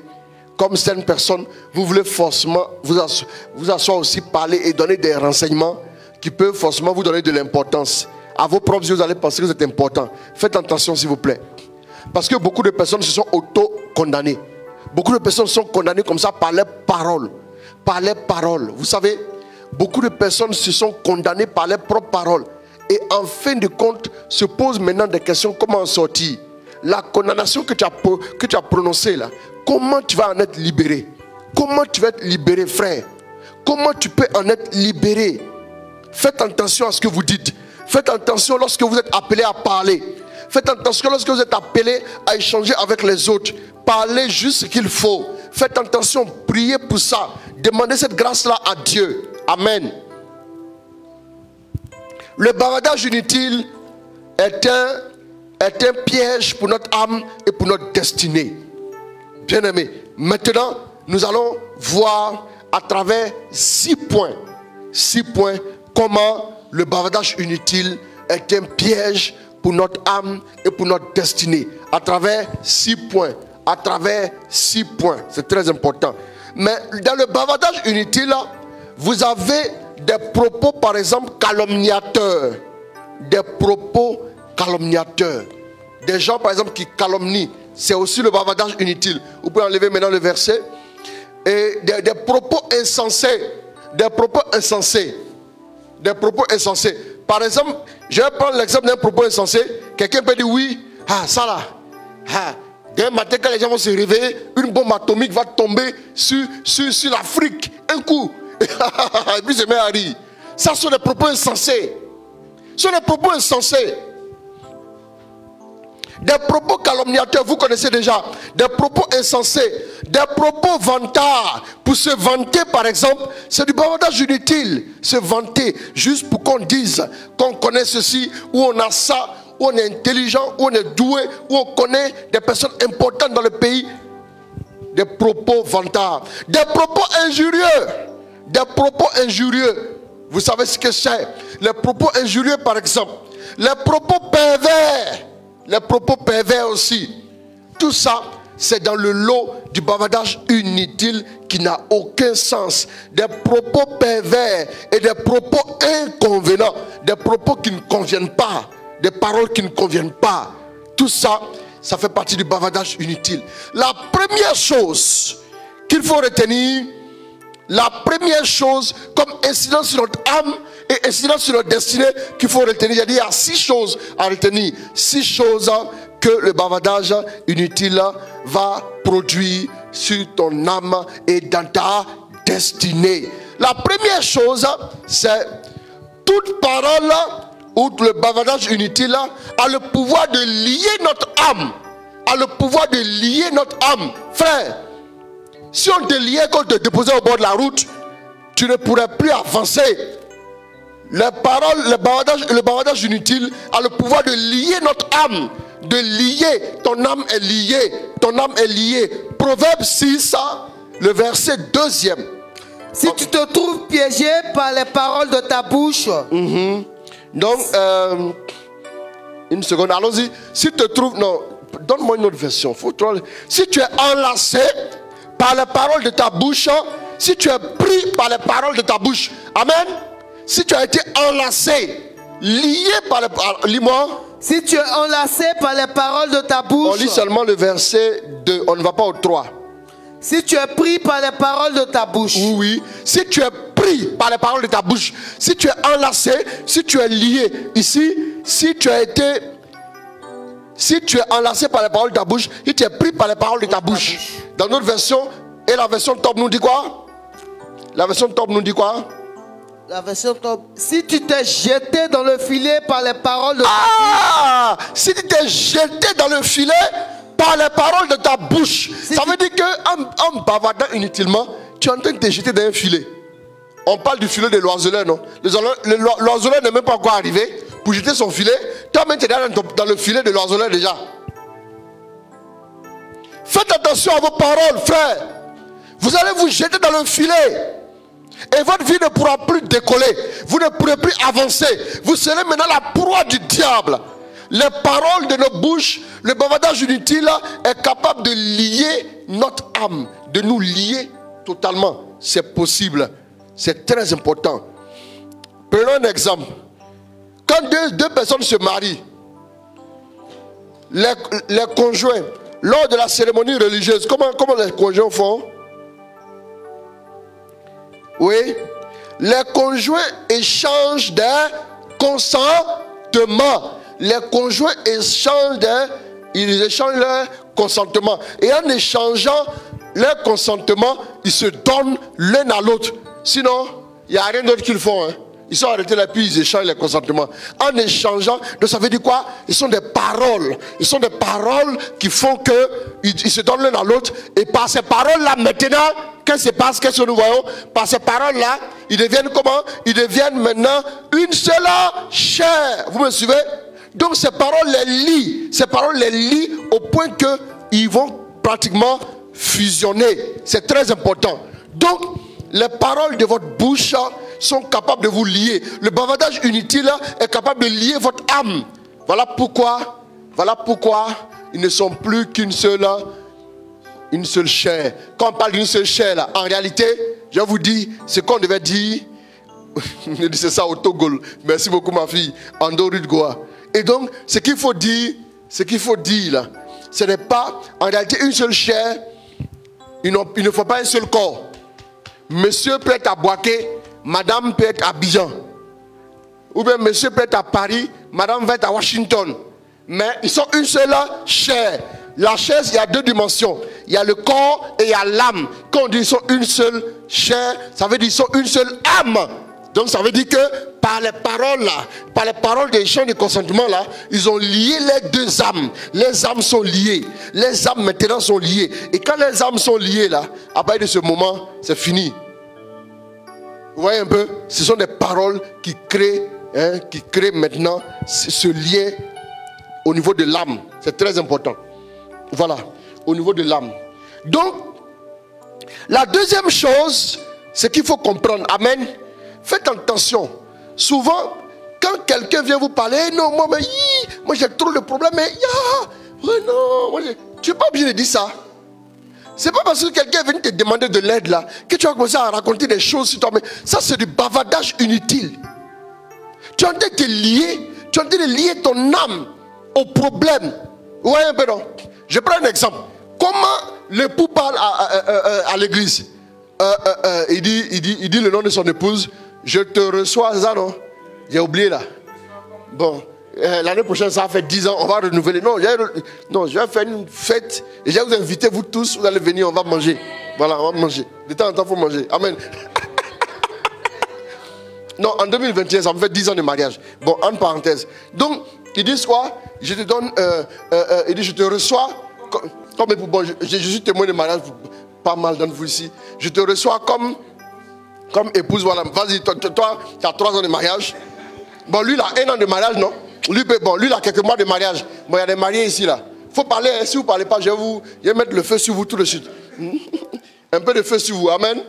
Comme certaines personnes, vous voulez forcément vous asseoir aussi, parler et donner des renseignements qui peuvent forcément vous donner de l'importance. À vos propres yeux, vous allez penser que vous êtes important. Faites attention s'il vous plaît. Parce que beaucoup de personnes se sont auto-condamnées. Beaucoup de personnes sont condamnées comme ça par les paroles. Par les paroles. Vous savez, beaucoup de personnes se sont condamnées par leurs propres paroles. Et en fin de compte, se posent maintenant des questions, comment en sortir? La condamnation que tu as prononcée là, comment tu vas en être libéré? Comment tu vas être libéré, frère? Comment tu peux en être libéré? Faites attention à ce que vous dites. Faites attention lorsque vous êtes appelé à parler. Faites attention lorsque vous êtes appelé à échanger avec les autres. Parlez juste ce qu'il faut. Faites attention, priez pour ça. Demandez cette grâce-là à Dieu. Amen. Le bavardage inutile est un piège pour notre âme et pour notre destinée. Bien-aimés, maintenant, nous allons voir à travers 6 points, comment le bavardage inutile est un piège pour notre âme et pour notre destinée. À travers 6 points. À travers 6 points. C'est très important. Mais dans le bavardage inutile, vous avez des propos, par exemple, calomniateurs. Des propos calomniateurs. Des gens, par exemple, qui calomnient. C'est aussi le bavardage inutile. Vous pouvez enlever maintenant le verset. Et des propos insensés. Des propos insensés. Des propos insensés. Par exemple, je vais prendre l'exemple d'un propos insensé. Quelqu'un peut dire oui, ça là. Demain matin, quand les gens vont se réveiller, une bombe atomique va tomber sur l'Afrique. Un coup. Et puis se met à rire. Ça sont des propos insensés. Ce sont des propos insensés. Des propos calomniateurs, vous connaissez déjà. Des propos insensés. Des propos vantards. Pour se vanter, par exemple, c'est du bavardage inutile. Se vanter, juste pour qu'on dise qu'on connaît ceci, ou on a ça, ou on est intelligent, ou on est doué, ou on connaît des personnes importantes dans le pays. Des propos vantards. Des propos injurieux. Des propos injurieux. Vous savez ce que c'est? Les propos injurieux, par exemple. Les propos pervers. Les propos pervers aussi. Tout ça, c'est dans le lot du bavardage inutile qui n'a aucun sens. Des propos pervers et des propos inconvénients, des propos qui ne conviennent pas, des paroles qui ne conviennent pas. Tout ça, ça fait partie du bavardage inutile. La première chose qu'il faut retenir, la première chose comme incident sur notre âme et incident sur notre destinée qu'il faut retenir, il y a 6 choses à retenir. 6 choses que le bavardage inutile va produire sur ton âme et dans ta destinée. La première chose, c'est toute parole ou le bavardage inutile a le pouvoir de lier notre âme. A le pouvoir de lier notre âme. Frère, si on te liait, qu'on te déposait au bord de la route, tu ne pourrais plus avancer. Les paroles, le bavardage inutile a le pouvoir de lier notre âme. De lier, ton âme est liée. Ton âme est liée. Proverbe 6, le verset 2e. Si tu te trouves piégé par les paroles de ta bouche. Donc, une seconde, allons-y. Si tu te trouves, non, donne-moi une autre version. Si tu es enlacé par les paroles de ta bouche, si tu es pris par les paroles de ta bouche, amen. Si tu as été enlacé, lié par les paroles, lis-moi. Si tu es enlacé par les paroles de ta bouche. On lit seulement le verset 2, on ne va pas au 3. Si tu es pris par les paroles de ta bouche. Oui, si tu es pris par les paroles de ta bouche, si tu es enlacé, si tu es lié, ici, si tu es enlacé par les paroles de ta bouche, si tu es pris par les paroles de ta bouche. Dans notre version, et la version top nous dit quoi? La version top nous dit quoi? La version top. Si tu t'es jeté dans le filet par les paroles de ta bouche. Si tu t'es jeté dans le filet par les paroles de ta bouche. Ça veut dire qu'en bavardant inutilement, tu es en train de te jeter dans un filet. On parle du filet de l'oiseleur, non? L'oiseleur n'est même pas encore arrivé pour jeter son filet. Toi-même, tu es dans le filet de l'oiseleur déjà. Faites attention à vos paroles, frère. Vous allez vous jeter dans le filet. Et votre vie ne pourra plus décoller. Vous ne pourrez plus avancer. Vous serez maintenant la proie du diable. Les paroles de nos bouches, le bavardage inutile est capable de lier notre âme. De nous lier totalement. C'est possible. C'est très important. Prenons un exemple. Quand deux personnes se marient, les conjoints, lors de la cérémonie religieuse, comment les conjoints font? Oui, les conjoints échangent des consentements. Les conjoints échangent leur consentement. Et en échangeant leur consentement, ils se donnent l'un à l'autre. Sinon, il n'y a rien d'autre qu'ils font. Ils sont arrêtés là, puis ils échangent les consentements. En échangeant, donc ça veut dire quoi? Ils sont des paroles. Ils sont des paroles qui font qu'ils se donnent l'un à l'autre. Et par ces paroles-là, maintenant, qu'est-ce qui se passe? Qu'est-ce que nous voyons? Par ces paroles-là, ils deviennent comment? Ils deviennent maintenant une seule chair. Vous me suivez? Donc ces paroles les lient. Ces paroles les lient au point qu'ils vont pratiquement fusionner. C'est très important. Donc, les paroles de votre bouche sont capables de vous lier. Le bavardage inutile est capable de lier votre âme. Voilà pourquoi ils ne sont plus qu'une seule chair. Quand on parle d'une seule chair, là, en réalité, je vous dis ce qu'on devait dire. C'est ça au Togo. Merci beaucoup ma fille. Ando Rudgoa. Et donc, ce qu'il faut dire là, ce n'est pas en réalité une seule chair. Il ne faut pas un seul corps. Monsieur peut être à Boaké, madame peut être à Abidjan. Ou bien monsieur peut être à Paris, madame va être à Washington. Mais ils sont une seule chair. La chair, il y a 2 dimensions. Il y a le corps et il y a l'âme. Quand on dit qu'ils sont une seule chair, ça veut dire qu'ils sont une seule âme. Donc ça veut dire que par les paroles là, par les paroles des chants de consentement là, ils ont lié les 2 âmes. Les âmes sont liées. Les âmes maintenant sont liées. Et quand les âmes sont liées là, à partir de ce moment, c'est fini. Vous voyez un peu? Ce sont des paroles qui créent maintenant ce lien au niveau de l'âme. C'est très important. Voilà, au niveau de l'âme. Donc, la deuxième chose, c'est qu'il faut comprendre. Amen. Faites attention. Souvent, quand quelqu'un vient vous parler, non, moi j'ai trop de problèmes, mais non, tu n'es pas obligé de dire ça. C'est pas parce que quelqu'un est venu te demander de l'aide là que tu vas commencer à raconter des choses sur toi. Mais ça, c'est du bavardage inutile. Tu es en train de te lier, tu es en train de lier ton âme au problème. Vous voyez un peu, non? Je prends un exemple. Comment l'époux parle à l'église? Il dit le nom de son épouse. Je te reçois, ça non? J'ai oublié là. Bon, l'année prochaine, ça va faire 10 ans, on va renouveler. Non, je vais faire une fête et je vais vous inviter, vous tous, vous allez venir, on va manger. Voilà, on va manger. De temps en temps, il faut manger. Amen. Non, en 2021, ça me fait 10 ans de mariage. Bon, en parenthèse. Donc, ils disent quoi? Je te donne, il dit, je te reçois, comme bon, je suis témoin de mariage, pas mal d'entre vous ici. Je te reçois comme épouse, voilà. Vas-y, toi, tu as 3 ans de mariage. Bon, lui, il a 1 an de mariage, non? Lui, il a quelques mois de mariage. Bon, il y a des mariés ici, là. Il faut parler, si vous ne parlez pas, je vais mettre le feu sur vous tout de suite. Un peu de feu sur vous, amen.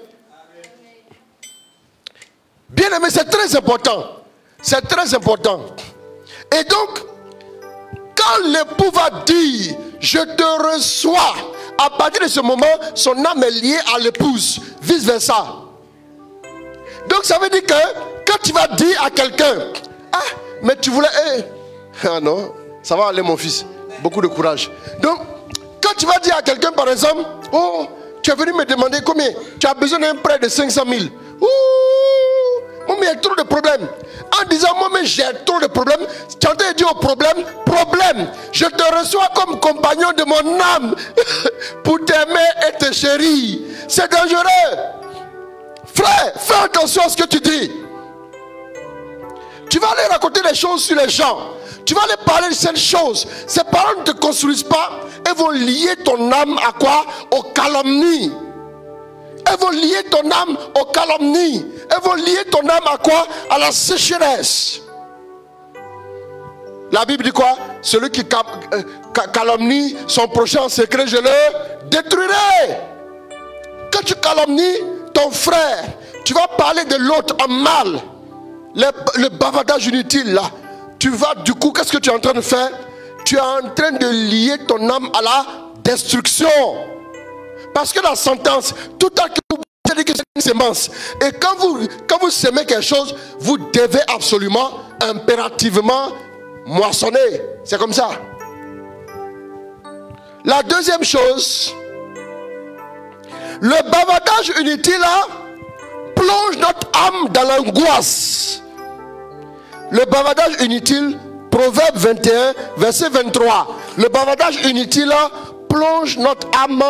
Bien aimé, c'est très important. C'est très important. Et donc, quand l'époux va dire, je te reçois, à partir de ce moment, son âme est liée à l'épouse, vice versa. Donc ça veut dire que quand tu vas dire à quelqu'un, ah, mais tu voulais, ah non, ça va aller mon fils, beaucoup de courage. Donc, quand tu vas dire à quelqu'un par exemple, oh, tu es venu me demander combien, tu as besoin d'un prêt de 500 000. Ouh, moi mais il y a trop de problèmes. En disant moi mais j'ai trop de problèmes, tu as entendu dire au problème, je te reçois comme compagnon de mon âme pour t'aimer et te chérir. C'est dangereux. Frère, fais attention à ce que tu dis. Tu vas aller raconter des choses sur les gens. Tu vas aller parler de cette chose. Ces paroles ne te construisent pas. Elles vont lier ton âme à quoi? Aux calomnies. Elles vont lier ton âme aux calomnies. Elles vont lier ton âme à quoi? À la sécheresse. La Bible dit quoi? Celui qui calomnie son prochain en secret, je le détruirai. Quand tu calomnies ton frère, tu vas parler de l'autre en mal. Le bavardage inutile là. Tu vas du coup, qu'est-ce que tu es en train de faire? Tu es en train de lier ton âme à la destruction. Parce que la sentence, tout à coup, vous dit que c'est une sémence. Et quand vous semez quelque chose, vous devez absolument, impérativement moissonner. C'est comme ça. La deuxième chose, le bavardage inutile là, plonge notre âme dans l'angoisse. Le bavardage inutile, Proverbe 21, verset 23. Le bavardage inutile là, plonge notre âme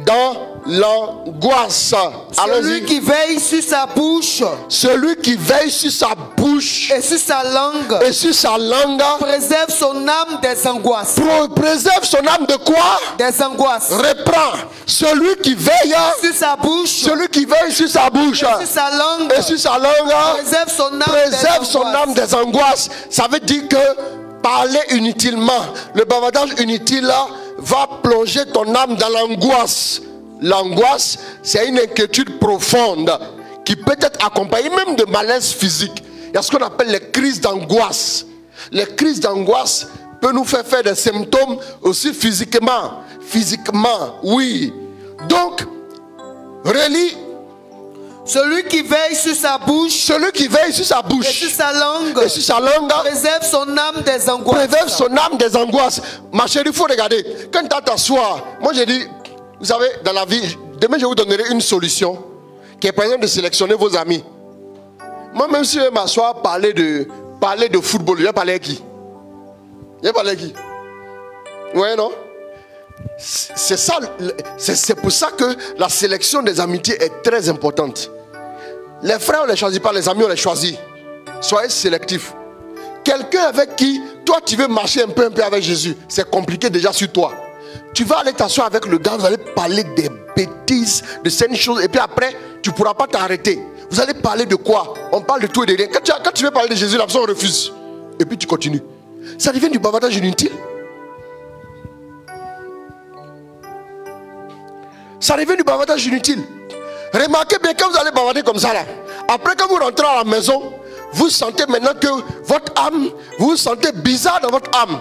dans l'angoisse. Celui qui veille sur sa bouche. Celui qui veille sur sa bouche. Et sur sa langue. Et sur sa langue. Préserve son âme des angoisses. Préserve son âme de quoi? Des angoisses. Reprends. Celui qui veille sur sa bouche. Celui qui veille sur sa bouche. Et sur sa langue. Et sur sa langue. Préserve son âme des angoisses. Ça veut dire que parler inutilement, le bavardage inutile là, va plonger ton âme dans l'angoisse. L'angoisse, c'est une inquiétude profonde qui peut être accompagnée même de malaise physique. Il y a ce qu'on appelle les crises d'angoisse. Les crises d'angoisse peuvent nous faire des symptômes aussi physiquement. Physiquement, oui. Donc, relis. Celui qui veille sur sa bouche. Celui qui veille sur sa bouche. Et sur sa langue. Et sur sa langue. Préserve son âme des angoisses. Préserve son âme des angoisses. Ma chérie, il faut regarder. Quand tu t'assois, moi j'ai dit, vous savez, dans la vie, demain je vous donnerai une solution qui est par exemple de sélectionner vos amis. Moi même si je vais m'asseoir parler de football, je vais parler à qui? Je vais parler à qui? Ouais, non? C'est ça, c'est pour ça que la sélection des amitiés est très importante. Les frères on ne les choisit pas, les amis on les choisit. Soyez sélectifs. Quelqu'un avec qui toi tu veux marcher un peu avec Jésus, c'est compliqué déjà sur toi. Tu vas aller t'asseoir avec le gars, vous allez parler des bêtises, de certaines choses, et puis après tu ne pourras pas t'arrêter. Vous allez parler de quoi? On parle de tout et de rien. Quand tu veux parler de Jésus, la personne refuse. Et puis tu continues. Ça devient du bavardage inutile. Ça devient du bavardage inutile. Remarquez bien quand vous allez bavarder comme ça là. Après quand vous rentrez à la maison, vous sentez maintenant que votre âme, vous vous sentez bizarre dans votre âme.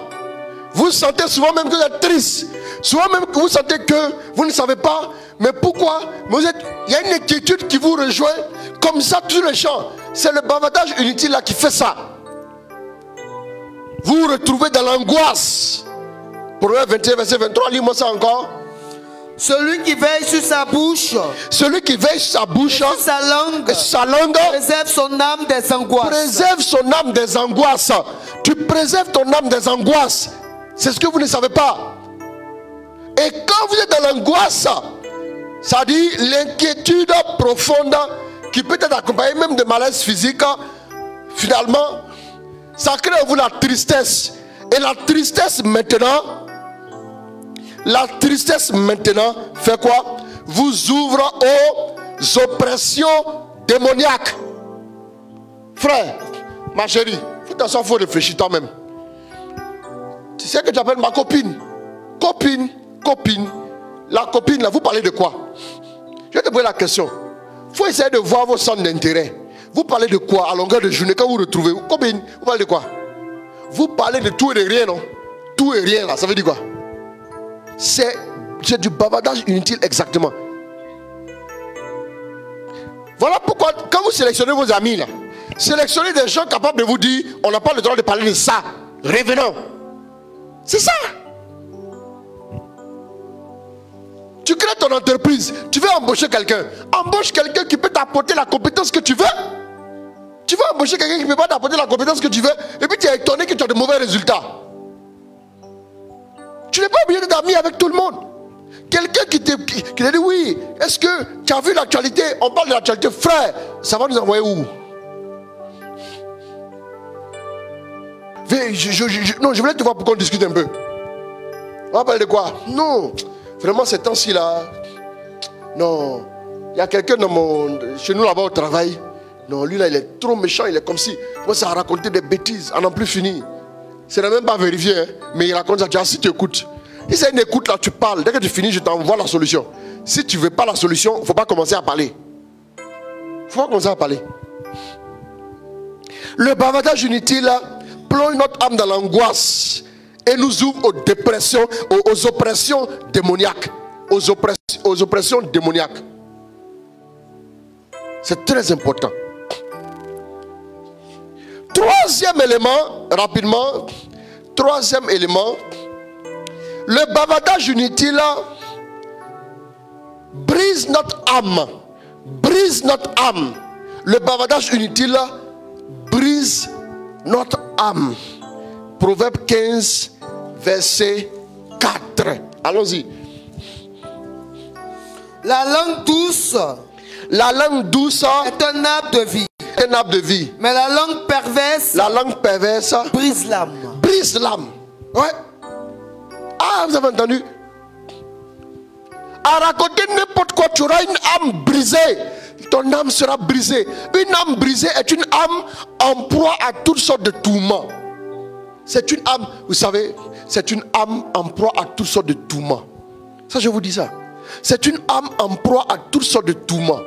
Vous sentez souvent même que vous êtes triste. Souvent même que vous sentez que vous ne savez pas Mais pourquoi? Il y a une inquiétude qui vous rejoint comme ça tous les champs. C'est le bavardage inutile là qui fait ça. Vous vous retrouvez dans l'angoisse. Proverbe 21, verset 23, lis-moi ça encore. Celui qui veille sur sa bouche, celui qui veille sur sa bouche, sur sa langue, préserve son âme des angoisses. Préserve son âme des angoisses. Tu préserves ton âme des angoisses. C'est ce que vous ne savez pas. Et quand vous êtes dans l'angoisse, ça dit l'inquiétude profonde qui peut être accompagnée même de malaise physique, finalement, ça crée en vous la tristesse. Et la tristesse maintenant fait quoi? Vous ouvre aux oppressions démoniaques. Frère, ma chérie, il faut réfléchir toi-même. Tu sais que tu appelles ma copine. Copine. La copine là, vous parlez de quoi? Je vais te poser la question. Il faut essayer de voir vos centres d'intérêt. Vous parlez de quoi à longueur de journée quand vous retrouvez? Copine, vous parlez de quoi? Vous parlez de tout et de rien, non? Tout et rien là, ça veut dire quoi? C'est du bavardage inutile exactement. Voilà pourquoi quand vous sélectionnez vos amis là, sélectionnez des gens capables de vous dire on n'a pas le droit de parler de ça. Revenons. C'est ça. Tu crées ton entreprise, tu veux embaucher quelqu'un. Embauche quelqu'un qui peut t'apporter la compétence que tu veux. Tu veux embaucher quelqu'un qui ne peut pas t'apporter la compétence que tu veux. Et puis tu es étonné que tu as de mauvais résultats. Tu n'es pas obligé d'être ami avec tout le monde. Quelqu'un qui te dit oui, est-ce que tu as vu l'actualité? On parle de l'actualité, frère. Ça va nous envoyer où? Non, je voulais te voir pour qu'on discute un peu. On va parler de quoi? Non. Vraiment, ces temps-ci là. Non. Il y a quelqu'un chez nous là-bas au travail. Non, lui là, il est trop méchant. Il est comme si. Moi, ça a raconté des bêtises. À n'en plus finir. Ce n'est même pas vérifié. Hein, mais il raconte ça. Tu as, si tu écoutes. Si c'est une écoute là, tu parles. Dès que tu finis, je t'envoie la solution. Si tu ne veux pas la solution, il ne faut pas commencer à parler. Il ne faut pas commencer à parler. Le bavardage inutile plonge notre âme dans l'angoisse et nous ouvre aux dépressions, aux oppressions démoniaques. Aux oppressions démoniaques. C'est très important. Troisième élément, rapidement. Troisième élément. Le bavardage inutile brise notre âme. Brise notre âme. Le bavardage inutile brise notre âme. Proverbe 15, verset 4. Allons-y. La langue douce. La langue douce est un arbre de vie. Un arbre de vie. Mais la langue perverse. La langue perverse brise l'âme. Brise l'âme. Ouais. Ah, vous avez entendu? À raconter n'importe quoi, tu auras une âme brisée. Ton âme sera brisée. Une âme brisée est une âme en proie à toutes sortes de tourments. C'est une âme, vous savez, c'est une âme en proie à toutes sortes de tourments. Ça, je vous dis ça. C'est une âme en proie à toutes sortes de tourments.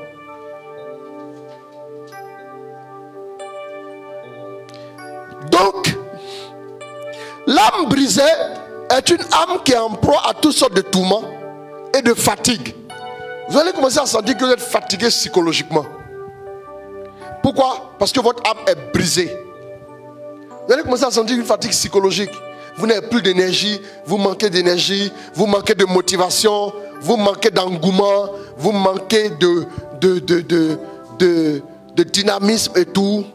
Donc, l'âme brisée est une âme qui est en proie à toutes sortes de tourments et de fatigue. Vous allez commencer à sentir que vous êtes fatigué psychologiquement. Pourquoi? Parce que votre âme est brisée. Vous allez commencer à sentir une fatigue psychologique. Vous n'avez plus d'énergie, vous manquez d'énergie, vous manquez de motivation, vous manquez d'engouement, vous manquez de dynamisme et tout.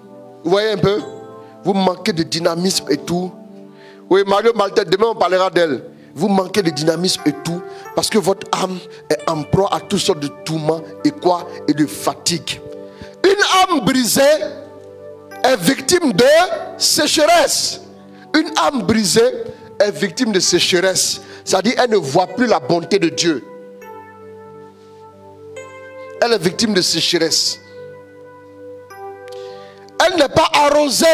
Vous voyez un peu? Vous manquez de dynamisme et tout. Oui, Mario Maltais, demain on parlera d'elle. Vous manquez de dynamisme et tout. Parce que votre âme est en proie à toutes sortes de tourments et quoi? Et de fatigue. Une âme brisée est victime de sécheresse. Une âme brisée est victime de sécheresse. C'est-à-dire qu'elle ne voit plus la bonté de Dieu. Elle est victime de sécheresse. Elle n'est pas arrosée.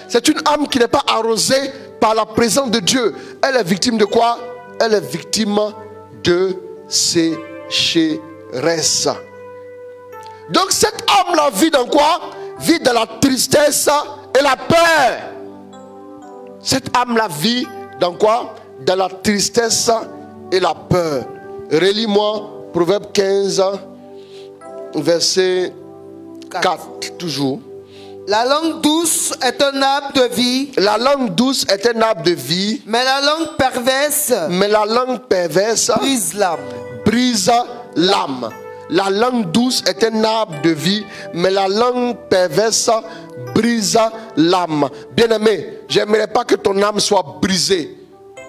C'est une âme qui n'est pas arrosée par la présence de Dieu. Elle est victime de quoi? Elle est victime de sécheresse. Donc cette âme-là vit dans quoi? Vit dans la tristesse et la peur. Cette âme-là vit dans quoi? Dans la tristesse et la peur. Relis-moi Proverbe 15, verset 4, toujours. La langue douce est un arbre de vie. La langue douce est un arbre de vie. Mais la langue perverse. Mais la langue perverse brise l'âme. Brise l'âme. La langue douce est un arbre de vie. Mais la langue perverse brise l'âme. Bien-aimé, j'aimerais pas que ton âme soit brisée.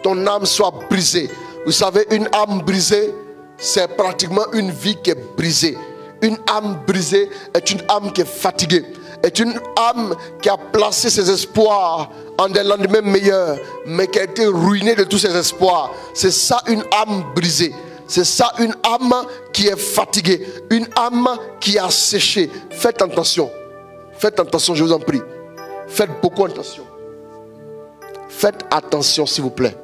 Ton âme soit brisée. Vous savez, une âme brisée, c'est pratiquement une vie qui est brisée. Une âme brisée est une âme qui est fatiguée. Est une âme qui a placé ses espoirs en des lendemains meilleurs, mais qui a été ruinée de tous ses espoirs. C'est ça une âme brisée. C'est ça une âme qui est fatiguée. Une âme qui a séché. Faites attention. Faites attention, je vous en prie. Faites beaucoup attention. Faites attention, s'il vous plaît.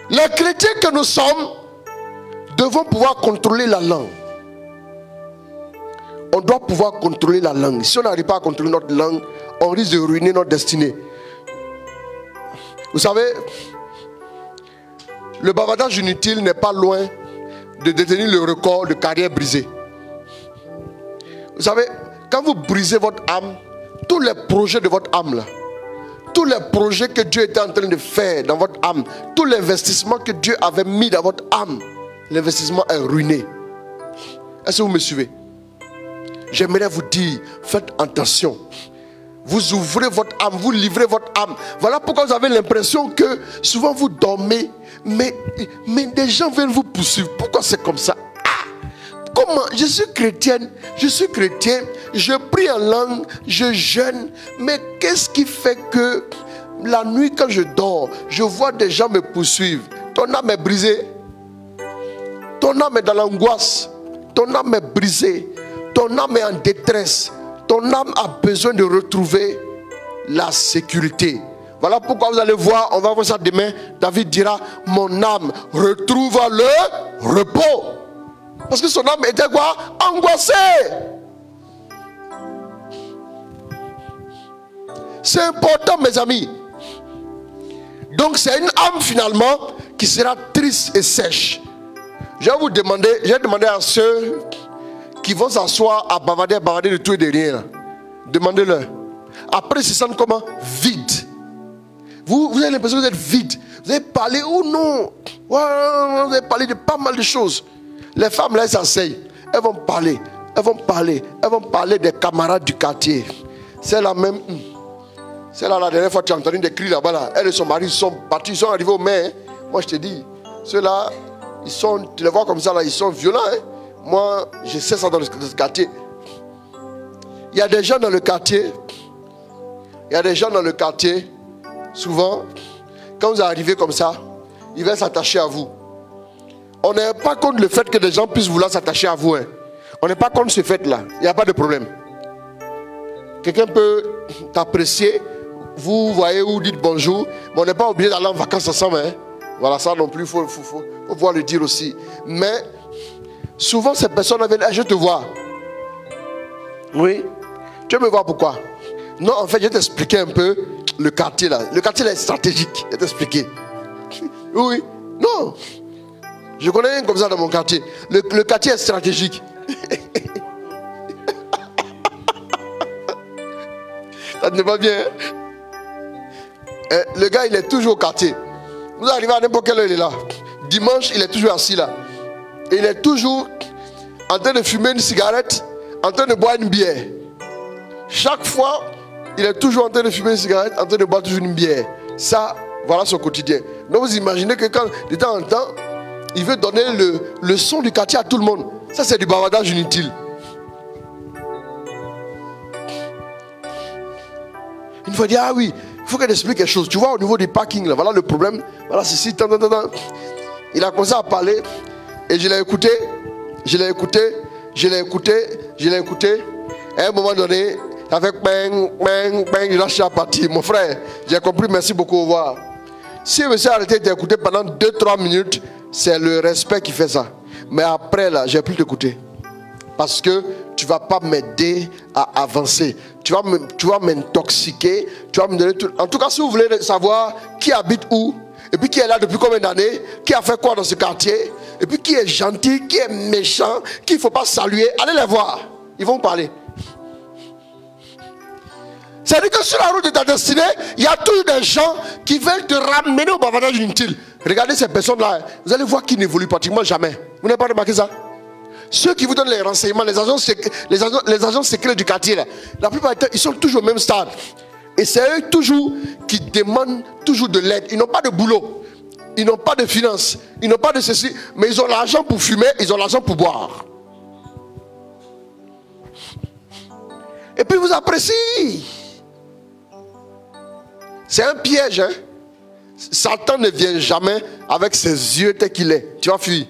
Les chrétiens que nous sommes devons pouvoir contrôler la langue. On doit pouvoir contrôler la langue. Si on n'arrive pas à contrôler notre langue, on risque de ruiner notre destinée. Vous savez, le bavardage inutile n'est pas loin de détenir le record de carrière brisée. Vous savez, quand vous brisez votre âme, tous les projets de votre âme là, tous les projets que Dieu était en train de faire dans votre âme, tout l'investissement que Dieu avait mis dans votre âme, l'investissement est ruiné. Est-ce que vous me suivez? J'aimerais vous dire, faites attention. Vous ouvrez votre âme, vous livrez votre âme. Voilà pourquoi vous avez l'impression que souvent vous dormez, mais des gens viennent vous poursuivre. Pourquoi c'est comme ça? Comment? Je suis chrétienne, je suis chrétien, je prie en langue, je jeûne, mais qu'est-ce qui fait que la nuit quand je dors, je vois des gens me poursuivre? Ton âme est brisée. Ton âme est dans l'angoisse. Ton âme est brisée. Ton âme est en détresse. Ton âme a besoin de retrouver la sécurité. Voilà pourquoi vous allez voir, on va voir ça demain. David dira, mon âme retrouve le repos. Parce que son âme était quoi? Angoissée. C'est important, mes amis. Donc c'est une âme finalement qui sera triste et sèche. Je vais vous demander, j'ai demandé à ceux qui vont s'asseoir à bavarder de tout et de rien. Demandez-leur. Après, ils se sentent comment? Vide. Vous avez l'impression que vous êtes vide. Vous avez parlé ou non? Vous avez parlé de pas mal de choses. Les femmes là, elles s'asseyent. Elles vont parler. Elles vont parler. Elles vont parler des camarades du quartier. C'est la même. C'est là la dernière fois tu as entendu des cris là-bas. Là. Elles et son mari sont partis. Ils sont arrivés au maire. Moi, je te dis. Ceux-là, ils sont. Tu les vois comme ça là, ils sont violents. Hein? Moi, je sais ça dans le quartier. Il y a des gens dans le quartier. Il y a des gens dans le quartier. Souvent, quand vous arrivez comme ça, ils veulent s'attacher à vous. On n'est pas contre le fait que des gens puissent vouloir s'attacher à vous. Hein. On n'est pas contre ce fait-là. Il n'y a pas de problème. Quelqu'un peut t'apprécier. Vous voyez ou dites bonjour. Mais on n'est pas obligé d'aller en vacances ensemble. Hein. Voilà, ça non plus, il faut pouvoir le dire aussi. Mais souvent, ces personnes viennent, je te vois. Oui. Tu veux me voir pourquoi? Non, en fait, je vais t'expliquer un peu le quartier là. Le quartier là est stratégique. Je vais t'expliquer. Oui. Non. Je connais rien comme ça dans mon quartier. Le quartier est stratégique. Ça n'est pas bien. Hein? Le gars, il est toujours au quartier. Vous arrivez à n'importe quelle heure, il est là. Dimanche, il est toujours assis là. Et il est toujours en train de fumer une cigarette, en train de boire une bière. Chaque fois, il est toujours en train de fumer une cigarette, en train de boire toujours une bière. Ça, voilà son quotidien. Donc vous imaginez que quand, de temps en temps, il veut donner le son du quartier à tout le monde. Ça, c'est du bavardage inutile. Une fois, il dit, ah oui, il faut qu'elle explique quelque chose. Tu vois, au niveau du parking, là, voilà le problème. Voilà ceci, tant. Il a commencé à parler. Et je l'ai écouté. Et à un moment donné, avec bang, il lâche la partie. Mon frère, j'ai compris, merci beaucoup, au revoir. Si monsieur a arrêté d'écouter pendant 2-3 minutes, c'est le respect qui fait ça. Mais après, là, j'ai plus t'écouter. Parce que tu ne vas pas m'aider à avancer. Tu vas m'intoxiquer. Tu vas me donner tout. En tout cas, si vous voulez savoir qui habite où et puis qui est là depuis combien d'années, qui a fait quoi dans ce quartier, et puis qui est gentil, qui est méchant, qu'il ne faut pas saluer. Allez les voir, ils vont parler. C'est-à-dire que sur la route de ta destinée, il y a toujours des gens qui veulent te ramener au bavardage inutile. Regardez ces personnes-là, vous allez voir qu'ils n'évoluent pratiquement jamais. Vous n'avez pas remarqué ça? Ceux qui vous donnent les renseignements, les agents secrets du quartier, là, la plupart du temps, ils sont toujours au même stade. Et c'est eux toujours qui demandent toujours de l'aide. Ils n'ont pas de boulot, ils n'ont pas de finances, ils n'ont pas de ceci, mais ils ont l'argent pour fumer, ils ont l'argent pour boire. Et puis vous appréciez. C'est un piège, hein? Satan ne vient jamais avec ses yeux tel qu'il est. Tu vas fuir.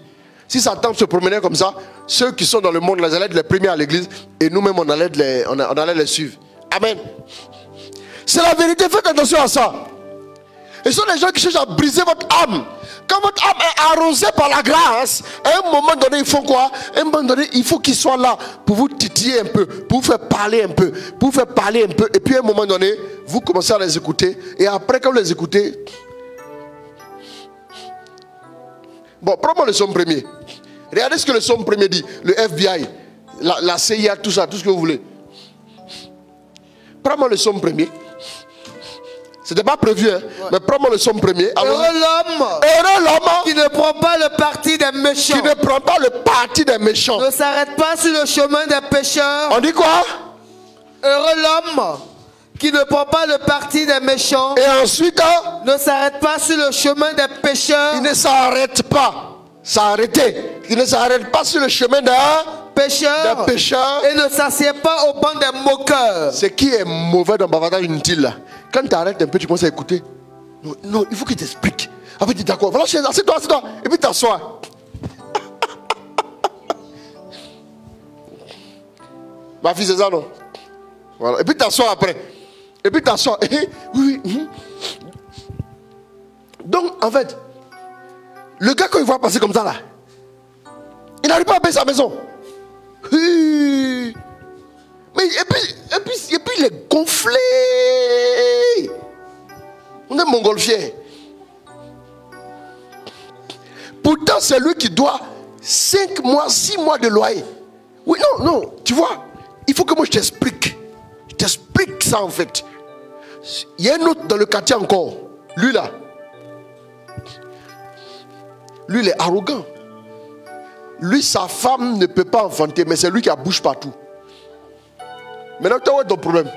Si Satan se promenait comme ça, ceux qui sont dans le monde, ils allaient être les premiers à l'église et nous-mêmes, on allait les suivre. Amen. C'est la vérité, faites attention à ça. Et ce sont les gens qui cherchent à briser votre âme. Quand votre âme est arrosée par la grâce, à un moment donné, ils font quoi? À un moment donné, il faut qu'ils soient là pour vous titiller un peu, pour vous faire parler un peu, pour vous faire parler un peu. Et puis à un moment donné, vous commencez à les écouter. Et après, quand vous les écoutez... Bon, prends-moi le psaume premier. Regardez ce que le psaume premier dit. Le FBI, la CIA, tout ça, tout ce que vous voulez. Prends-moi le psaume premier. C'était pas prévu, hein? Ouais. Mais prends-moi le psaume premier. Heureux l'homme qui ne prend pas le parti des méchants. Qui ne prend pas le parti des méchants. Ne s'arrête pas sur le chemin des pécheurs. On dit quoi? Heureux l'homme qui ne prend pas le parti des méchants. Et ensuite, ne s'arrête pas sur le chemin des pécheurs. Il ne s'arrête pas. S'arrêter. Il ne s'arrête pas sur le chemin des pécheurs. Et ne s'assied pas au banc des moqueurs. Ce qui est mauvais dans le bavardage inutile là. Quand tu arrêtes un peu, tu commences à écouter. Non, il faut qu'il t'explique. Après, tu dis d'accord. Voilà, assieds-toi. Et puis t'assois. Ma fille, c'est ça, non? Voilà. Et puis t'assois après. Et puis t'assois. Oui. Donc, en fait, le gars, quand il voit passer comme ça, là, il n'arrive pas à payer sa maison. Mais, et puis il est gonflé. On est montgolfier. Pourtant, c'est lui qui doit 5 mois, 6 mois de loyer. Oui, non, tu vois, il faut que moi je t'explique. Je t'explique ça en fait. Il y a un autre dans le quartier encore. Lui là. Lui, il est arrogant. Lui, sa femme ne peut pas enfanter, mais c'est lui qui a bouche partout. Maintenant, tu as ton problème.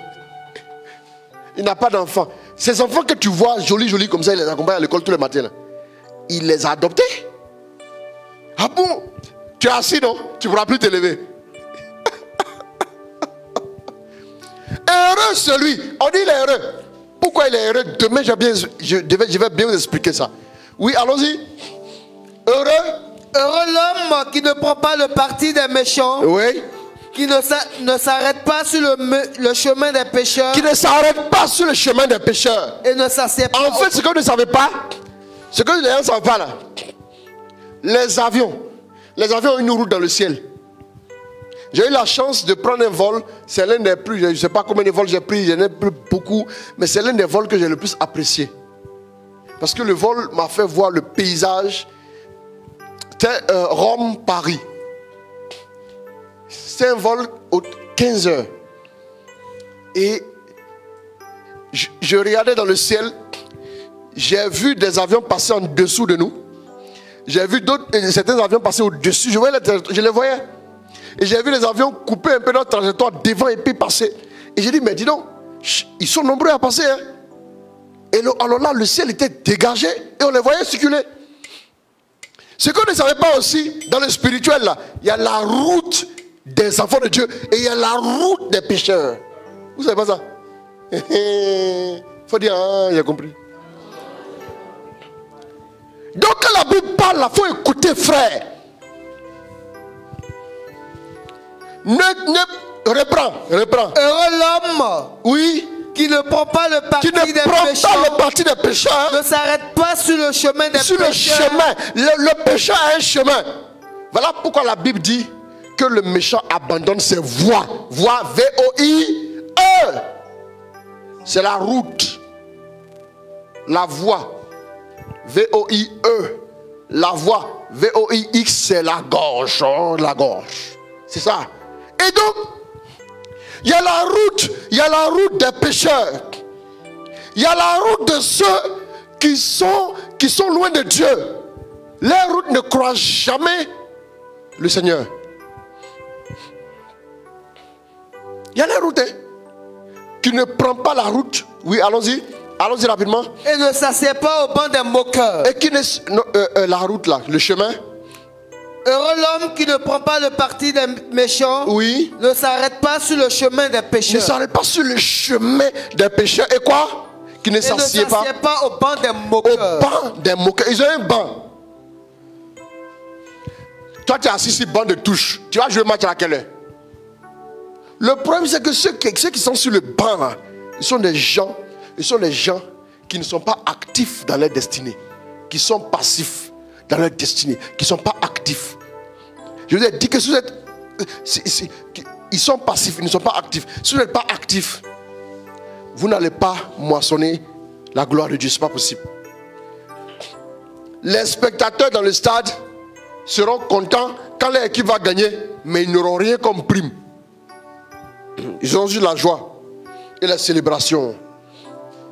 Il n'a pas d'enfant. Ces enfants que tu vois jolis comme ça, il les accompagne à l'école tous les matins. Là. Il les a adoptés. Ah bon? Tu es assis, non? Tu ne pourras plus te lever. Heureux celui. On dit il est heureux. Pourquoi il est heureux? Demain, je vais bien vous expliquer ça. Oui, allons-y. Heureux l'homme qui ne prend pas le parti des méchants. Oui. Qui ne s'arrête pas sur le chemin des pécheurs. Qui ne s'arrête pas sur le chemin des pécheurs. Et ne s'assied pas. En fait, ce que vous ne savez pas, ce que les gens ne savent pas là, les avions ont une route dans le ciel. J'ai eu la chance de prendre un vol. C'est l'un des plus, je ne sais pas combien de vols j'ai pris, j'en ai pris beaucoup, mais c'est l'un des vols que j'ai le plus apprécié. Parce que le vol m'a fait voir le paysage. C'était Rome-Paris. C'est un vol aux 15 heures. Et je regardais dans le ciel. J'ai vu des avions passer en dessous de nous. J'ai vu certains avions passer au-dessus. Je les voyais. Et j'ai vu les avions couper un peu notre trajectoire devant et puis passer. Et j'ai dit, mais dis donc, ils sont nombreux à passer. Hein? Et alors là, le ciel était dégagé et on les voyait circuler. Ce qu'on ne savait pas aussi, dans le spirituel, là, il y a la route des enfants de Dieu et il y a la route des pécheurs. Vous ne savez pas ça? Il faut dire, ah, il a compris. Donc quand la Bible parle, il faut écouter, frère. Reprends. Heureux l'homme. Oui. Qui ne prend pas le parti des pécheurs. Ne s'arrête pas sur le chemin des pécheurs. Sur le chemin. Le pécheur a un chemin. Voilà pourquoi la Bible dit que le méchant abandonne ses voies. Voie, V-O-I-E. C'est la route. La voie. V-O-I-E. La voix, V-O-I-X, c'est la gorge. Oh, la gorge. C'est ça. Et donc, il y a la route des pécheurs. Il y a la route de ceux qui sont loin de Dieu. Les routes ne croisent jamais le Seigneur. Il y a les routes qui ne prennent pas la route. Oui, allons-y. Allons-y rapidement. Et ne s'assied pas au banc des moqueurs. Et qui ne... la route là, le chemin. Heureux l'homme qui ne prend pas le parti des méchants. Oui. Ne s'arrête pas sur le chemin des pécheurs. Ne s'arrête pas sur le chemin des pécheurs. Et quoi? Qui ne s'assied pas au banc des moqueurs. Au banc des moqueurs. Ils ont un banc. Toi, tu es assis sur le banc de touche. Tu vas jouer le match à quelle heure? Le problème, c'est que ceux qui sont sur le banc, là, ils sont des gens qui ne sont pas actifs dans leur destinée. Qui sont passifs dans leur destinée. Qui ne sont pas actifs. Je vous ai dit que si vous êtes... ils sont passifs, ils ne sont pas actifs. Si vous n'êtes pas actifs, vous n'allez pas moissonner la gloire de Dieu. Ce n'est pas possible. Les spectateurs dans le stade seront contents quand leur équipe va gagner, mais ils n'auront rien comme prime. Ils auront juste la joie et la célébration.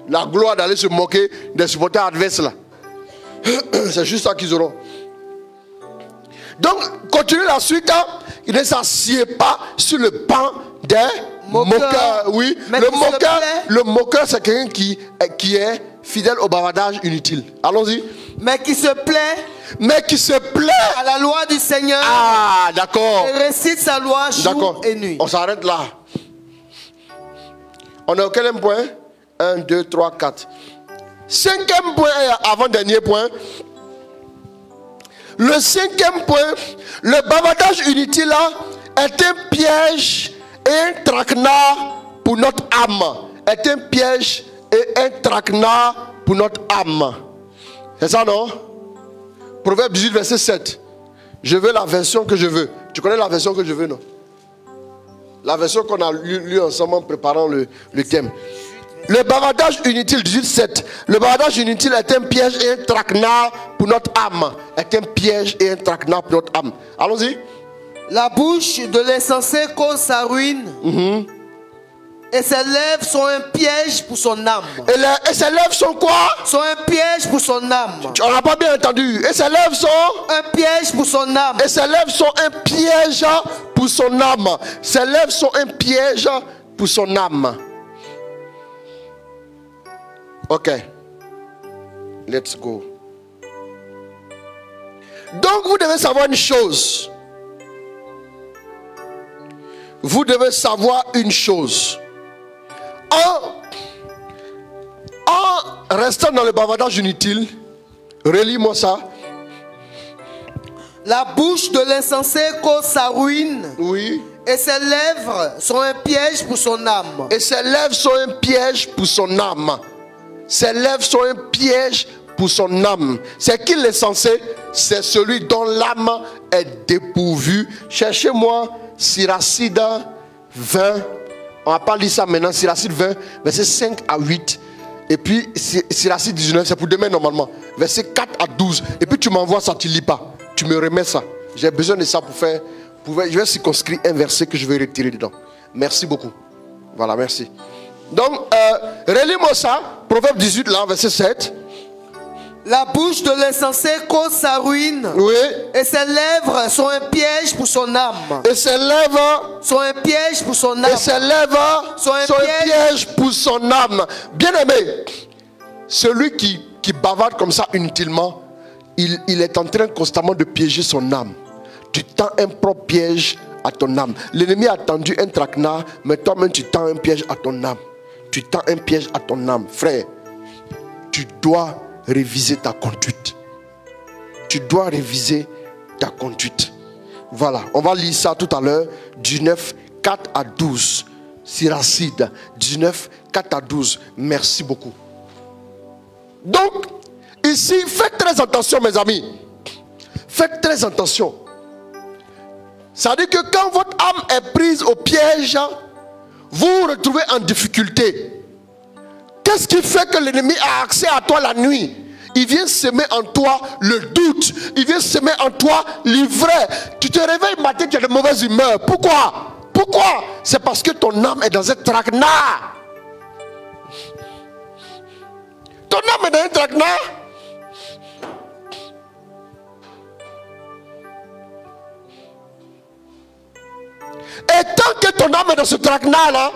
La gloire d'aller se moquer des supporters adverses là. C'est juste ça qu'ils auront. Donc, continuez la suite. Hein. Il ne s'assied pas sur le banc des moqueurs. Oui, le moqueur, c'est quelqu'un qui est fidèle au bavardage inutile. Allons-y. Mais qui se plaît à la loi du Seigneur. Ah, d'accord. Et récite sa loi jour et nuit. On s'arrête là. On est au quel point? 1, 2, 3, 4. 5e point et avant-dernier point. Le 5e point, le bavardage inutile là est un piège et un traquenard pour notre âme. Est un piège et un traquenard pour notre âme. C'est ça, non? Proverbe 18, verset 7. Je veux la version que je veux. Tu connais la version que je veux, non? La version qu'on a lu ensemble en préparant le thème. Le bavardage inutile, 18-7. Le bavardage inutile est un piège et un traquenard pour notre âme. Est un piège et un traquenard pour notre âme. Allons-y. La bouche de l'insensé cause sa ruine. Et ses lèvres sont un piège pour son âme. Et ses lèvres sont quoi? Sont un piège pour son âme. On n'a pas bien entendu. Et ses lèvres sont un piège pour son âme. Et ses lèvres sont un piège pour son âme. Ses lèvres sont un piège pour son âme. Ok. Let's go. Donc vous devez savoir une chose. Vous devez savoir une chose. En restant dans le bavardage inutile, relis-moi ça. La bouche de l'insensé cause sa ruine. Oui. Et ses lèvres sont un piège pour son âme. Et ses lèvres sont un piège pour son âme. Ses lèvres sont un piège pour son âme. C'est qui l'insensé? C'est celui dont l'âme est dépourvue. Cherchez-moi Siracide 20. On va pas lire ça maintenant. Siracide 20, verset 5 à 8. Et puis Siracide 19, c'est pour demain normalement. Verset 4 à 12. Et puis tu m'envoies ça, tu ne lis pas. Tu me remets ça. J'ai besoin de ça pour faire... je vais circonscrire un verset que je vais retirer dedans. Merci beaucoup. Voilà, merci. Donc, relis-moi ça. Proverbe 18, là, verset 7. La bouche de l'insensé cause sa ruine. Oui. Et ses lèvres sont un piège pour son âme. Et ses lèvres sont un piège pour son âme. Et ses lèvres sont un piège pour son âme. Bien aimé, celui qui bavarde comme ça inutilement, il est en train constamment de piéger son âme. Tu tends un propre piège à ton âme. L'ennemi a tendu un traquenard, mais toi-même tu tends un piège à ton âme. Tu tends un piège à ton âme. Frère, tu dois réviser ta conduite. Tu dois réviser ta conduite. Voilà, on va lire ça tout à l'heure. 19, 4 à 12. Siracide 19, 4 à 12. Merci beaucoup. Donc, ici, faites très attention, mes amis. Faites très attention. Ça veut dire que quand votre âme est prise au piège, vous vous retrouvez en difficulté. Qu'est-ce qui fait que l'ennemi a accès à toi la nuit? il vient semer en toi le doute. Il vient semer en toi l'ivraie. Tu te réveilles matin, tu as de mauvaise humeur. Pourquoi? Pourquoi? C'est parce que ton âme est dans un traquenard. Ton âme est dans un traquenard. Et tant que ton âme est dans ce traquenard-là,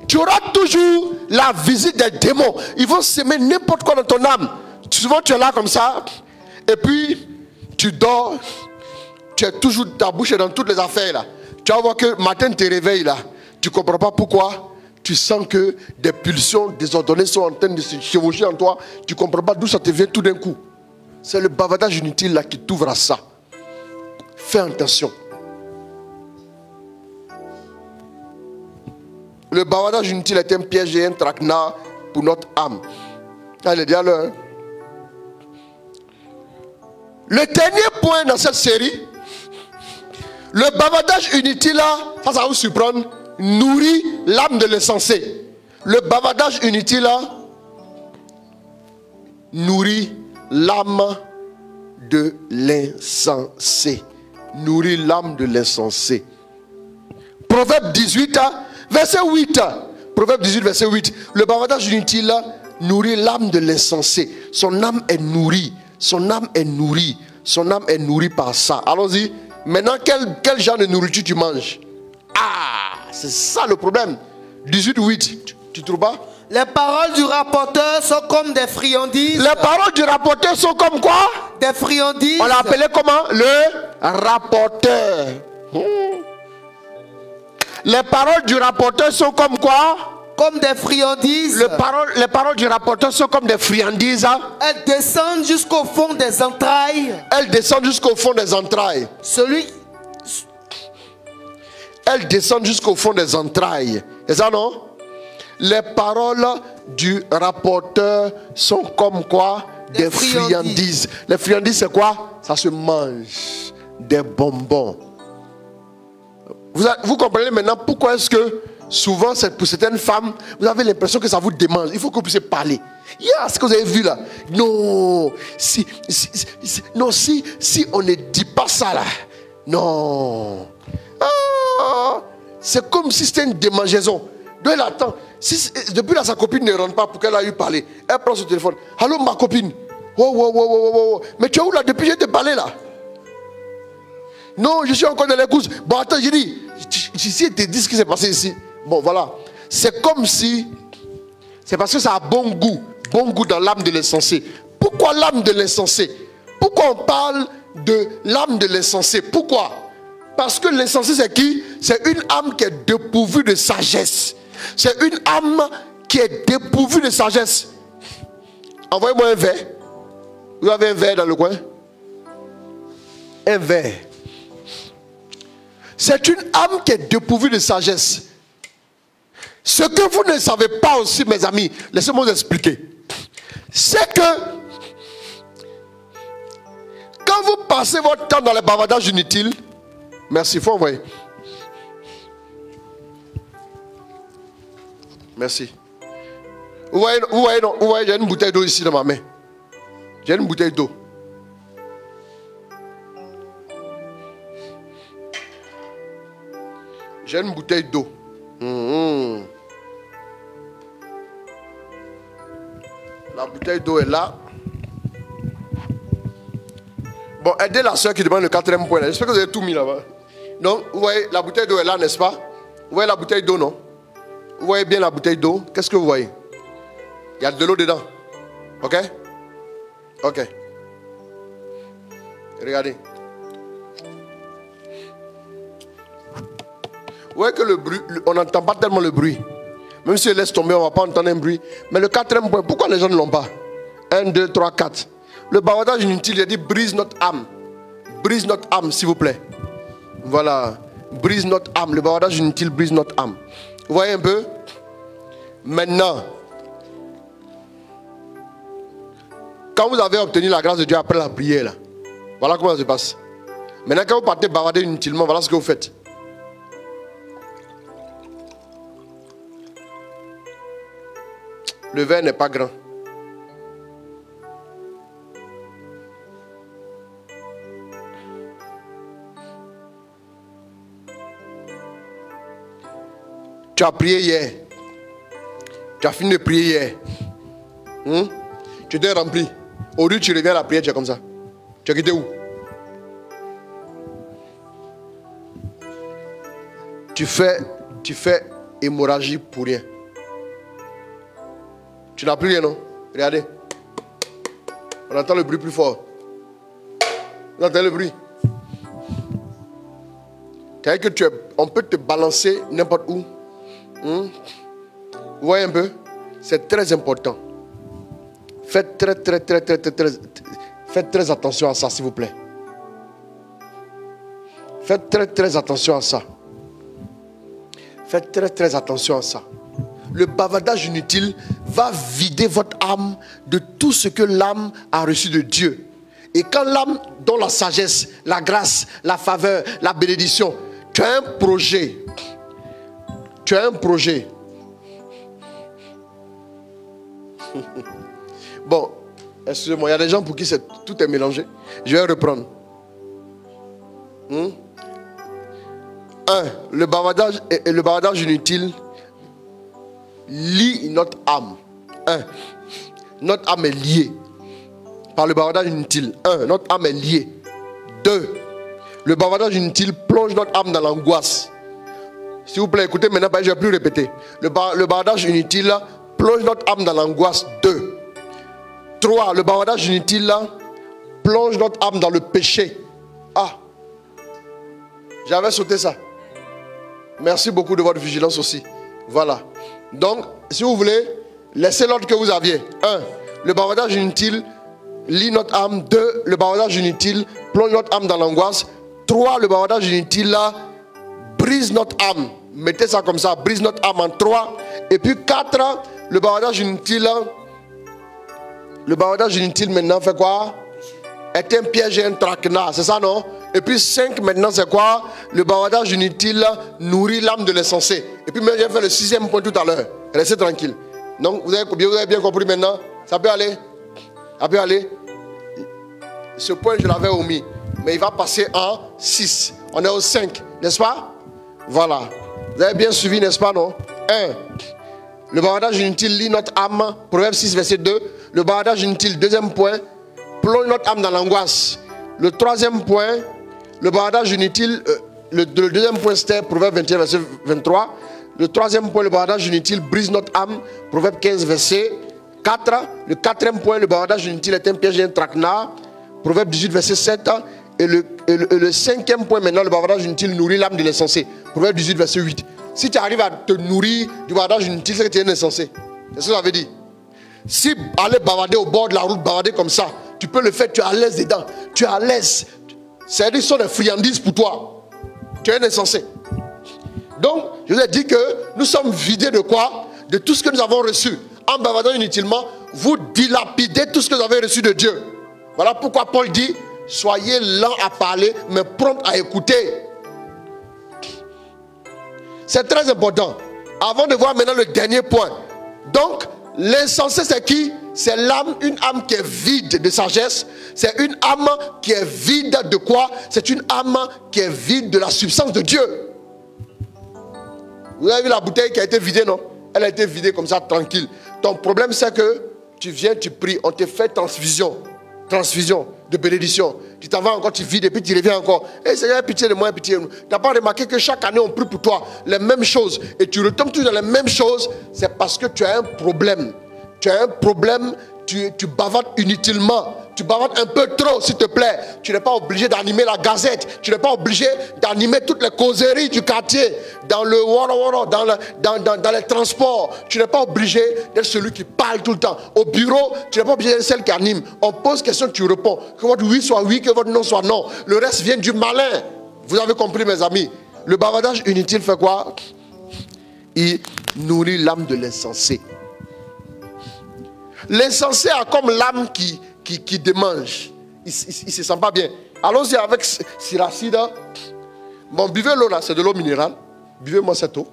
tu auras toujours la visite des démons. Ils vont semer n'importe quoi dans ton âme. Souvent tu es là comme ça, et puis tu dors, tu es toujours, ta bouche est dans toutes les affaires là. Tu vas voir que matin tu te réveilles là, tu ne comprends pas pourquoi. Tu sens que des pulsions désordonnées sont en train de se chevaucher en toi. Tu ne comprends pas d'où ça te vient tout d'un coup. C'est le bavardage inutile là qui t'ouvre à ça. Fais attention. Le bavardage inutile est un piège et un traquenard pour notre âme. Allez, dis-le. Le dernier point dans cette série, le bavardage inutile, ça va vous surprendre, nourrit l'âme de l'insensé. Le bavardage inutile nourrit l'âme de l'insensé. Nourrit l'âme de l'insensé. Proverbe 18, verset 8. Proverbe 18, verset 8. Le bavardage inutile nourrit l'âme de l'insensé. Son âme est nourrie. Son âme est nourrie. Son âme est nourrie par ça. Allons-y. Maintenant, quel genre de nourriture tu manges? Ah, c'est ça le problème. 18, 8. Tu trouves pas? Les paroles du rapporteur sont comme des friandises. Les paroles du rapporteur sont comme quoi? Des friandises. On l'a appelé comment? Le rapporteur. Les paroles du rapporteur sont comme quoi? Comme des friandises. Les paroles du rapporteur sont comme des friandises. Elles descendent jusqu'au fond des entrailles. Elles descendent jusqu'au fond des entrailles. Elles descendent jusqu'au fond des entrailles. C'est ça, non? Les paroles du rapporteur sont comme quoi? Des friandises. Les friandises, c'est quoi? Ça se mange. Des bonbons. Vous comprenez maintenant pourquoi est-ce que souvent pour certaines femmes, vous avez l'impression que ça vous démange. Il faut que vous puissiez parler. Ce que vous avez vu là. Non, si on ne dit pas ça là. Non. C'est comme si c'était une démangeaison. Donc elle attend. Depuis là, sa copine ne rentre pas pour qu'elle aille lui parler. Elle prend son téléphone. Allô ma copine. Oh. Mais tu es où là? Depuis je t'ai parlé là. Non, je suis encore dans les courses. Bon, attends, j'ai dit. Si elle te dit ce qui s'est passé ici. Bon, voilà. C'est comme si. C'est parce que ça a bon goût. Bon goût dans l'âme de l'insensé. Pourquoi l'âme de l'insensé? Pourquoi on parle de l'âme de l'insensé? Pourquoi? Parce que l'insensé, c'est qui? C'est une âme qui est dépourvue de sagesse. C'est une âme qui est dépourvue de sagesse. Envoyez-moi un verre. Vous avez un verre dans le coin? Un verre. C'est une âme qui est dépourvue de sagesse. Ce que vous ne savez pas aussi, mes amis, laissez-moi vous expliquer. C'est que quand vous passez votre temps dans les bavardages inutiles, merci, il faut envoyer. Merci. Vous voyez, j'ai une bouteille d'eau ici dans ma main. J'ai une bouteille d'eau. J'ai une bouteille d'eau. La bouteille d'eau est là. Bon, aidez la soeur qui demande le 4e point. J'espère que vous avez tout mis là-bas. Donc, vous voyez, la bouteille d'eau est là, n'est-ce pas? Vous voyez la bouteille d'eau, non? Vous voyez bien la bouteille d'eau? Qu'est-ce que vous voyez? Il y a de l'eau dedans. Ok? Ok. Regardez. Vous voyez que le bruit, on n'entend pas tellement le bruit. Même si on laisse tomber, on ne va pas entendre un bruit. Mais le 4e point, pourquoi les gens ne l'ont pas? 1, 2, 3, 4. Le bavardage inutile, il a dit brise notre âme. Brise notre âme, s'il vous plaît. Voilà. Brise notre âme. Le bavardage inutile brise notre âme. Vous voyez un peu? Maintenant, quand vous avez obtenu la grâce de Dieu après la prière, là, voilà comment ça se passe. Maintenant, quand vous partez bavarder inutilement, voilà ce que vous faites. Le verre n'est pas grand. Tu as prié hier. Tu as fini de prier hier. Tu t'es rempli. Aujourd'hui, tu reviens à la prière, tu es comme ça. Tu as quitté où? Tu fais hémorragie pour rien. Tu n'as plus rien, non? Regardez. On entend le bruit plus fort. Vous entendez le bruit? C'est-à-dire que on peut te balancer n'importe où. Vous voyez un peu? C'est très important. Faites très attention à ça, s'il vous plaît. Faites très attention à ça. Faites très attention à ça. Le bavardage inutile va vider votre âme de tout ce que l'âme a reçu de Dieu. Et quand l'âme donne la sagesse, la grâce, la faveur, la bénédiction, tu as un projet. Tu as un projet. Bon, excusez-moi, il y a des gens pour qui tout est mélangé. Je vais reprendre. 1. Le bavardage inutile lie notre âme. 1. Notre âme est liée par le bavardage inutile. 1. Notre âme est liée. 2. Le bavardage inutile plonge notre âme dans l'angoisse. S'il vous plaît, écoutez maintenant, je ne vais plus répéter. Le bavardage inutile plonge notre âme dans l'angoisse. 2. 3. Le bavardage inutile plonge notre âme dans le péché. Ah, j'avais sauté ça. Merci beaucoup de votre vigilance aussi. Voilà. Donc, si vous voulez, laissez l'ordre que vous aviez. 1. Le bavardage inutile lie notre âme. 2. Le bavardage inutile plonge notre âme dans l'angoisse. 3. Le bavardage inutile brise notre âme. Mettez ça comme ça, brise notre âme en 3. Et puis 4. Le bavardage inutile maintenant fait quoi? Est un piège et un traquenard. C'est ça, non? Et puis 5 maintenant c'est quoi? Le bavardage inutile nourrit l'âme de l'insensé. Et puis j'ai fait le 6e point tout à l'heure. Restez tranquille. Donc vous avez bien compris maintenant? Ça peut aller? Ça peut aller? Ce point je l'avais omis. Mais il va passer en 6. On est au 5, n'est-ce pas? Voilà. Vous avez bien suivi, n'est-ce pas, non? 1. Le bavardage inutile lie notre âme. Proverbe 6, verset 2. Le bavardage inutile, 2e point, plonge notre âme dans l'angoisse. Le 3e point, le bavardage inutile, le 2e point c'était Proverbe 21, verset 23. Le 3e point, le bavardage inutile brise notre âme. Proverbe 15, verset 4. Le 4e point, le bavardage inutile est un piège et un traquenard. Proverbe 18, verset 7. Et le 5e point maintenant, le bavardage inutile nourrit l'âme de l'insensé. Proverbe 18, verset 8. Si tu arrives à te nourrir du bavardage inutile, c'est que tu es un insensé. C'est ce que ça veut dire. Si aller bavarder au bord de la route, bavarder comme ça, tu peux le faire, tu es à l'aise dedans. Tu es à l'aise. C'est-à-dire que ce sont des friandises pour toi. Tu es un insensé. Donc, je vous ai dit que nous sommes vidés de quoi? De tout ce que nous avons reçu. En bavardant inutilement, vous dilapidez tout ce que vous avez reçu de Dieu. Voilà pourquoi Paul dit, soyez lents à parler, mais prompt à écouter. C'est très important. Avant de voir maintenant le dernier point. Donc, l'insensé c'est qui? C'est l'âme, une âme qui est vide de sagesse. C'est une âme qui est vide de quoi? C'est une âme qui est vide de la substance de Dieu. Vous avez vu la bouteille qui a été vidée, non? Elle a été vidée comme ça, tranquille. Ton problème c'est que tu viens, tu pries, on te fait transfusion de bénédiction. Tu t'en vas encore, tu vides et puis tu reviens encore. Et Seigneur, pitié de moi, pitié de nous. Tu n'as pas remarqué que chaque année on prie pour toi les mêmes choses et tu retombes toujours dans les mêmes choses? C'est parce que tu as un problème. Tu as un problème, tu bavardes inutilement. Tu bavardes un peu trop, s'il te plaît. Tu n'es pas obligé d'animer la gazette. Tu n'es pas obligé d'animer toutes les causeries du quartier, dans le wara-wara, dans les transports. Tu n'es pas obligé d'être celui qui parle tout le temps. Au bureau, tu n'es pas obligé d'être celle qui anime. On pose question, tu réponds. Que votre oui soit oui, que votre non soit non. Le reste vient du malin. Vous avez compris, mes amis? Le bavardage inutile fait quoi? Il nourrit l'âme de l'insensé. L'insensé a comme l'âme qui démange. Il ne se sent pas bien. Allons-y avec Siracide. Bon, buvez l'eau là, c'est de l'eau minérale. Buvez-moi cette eau.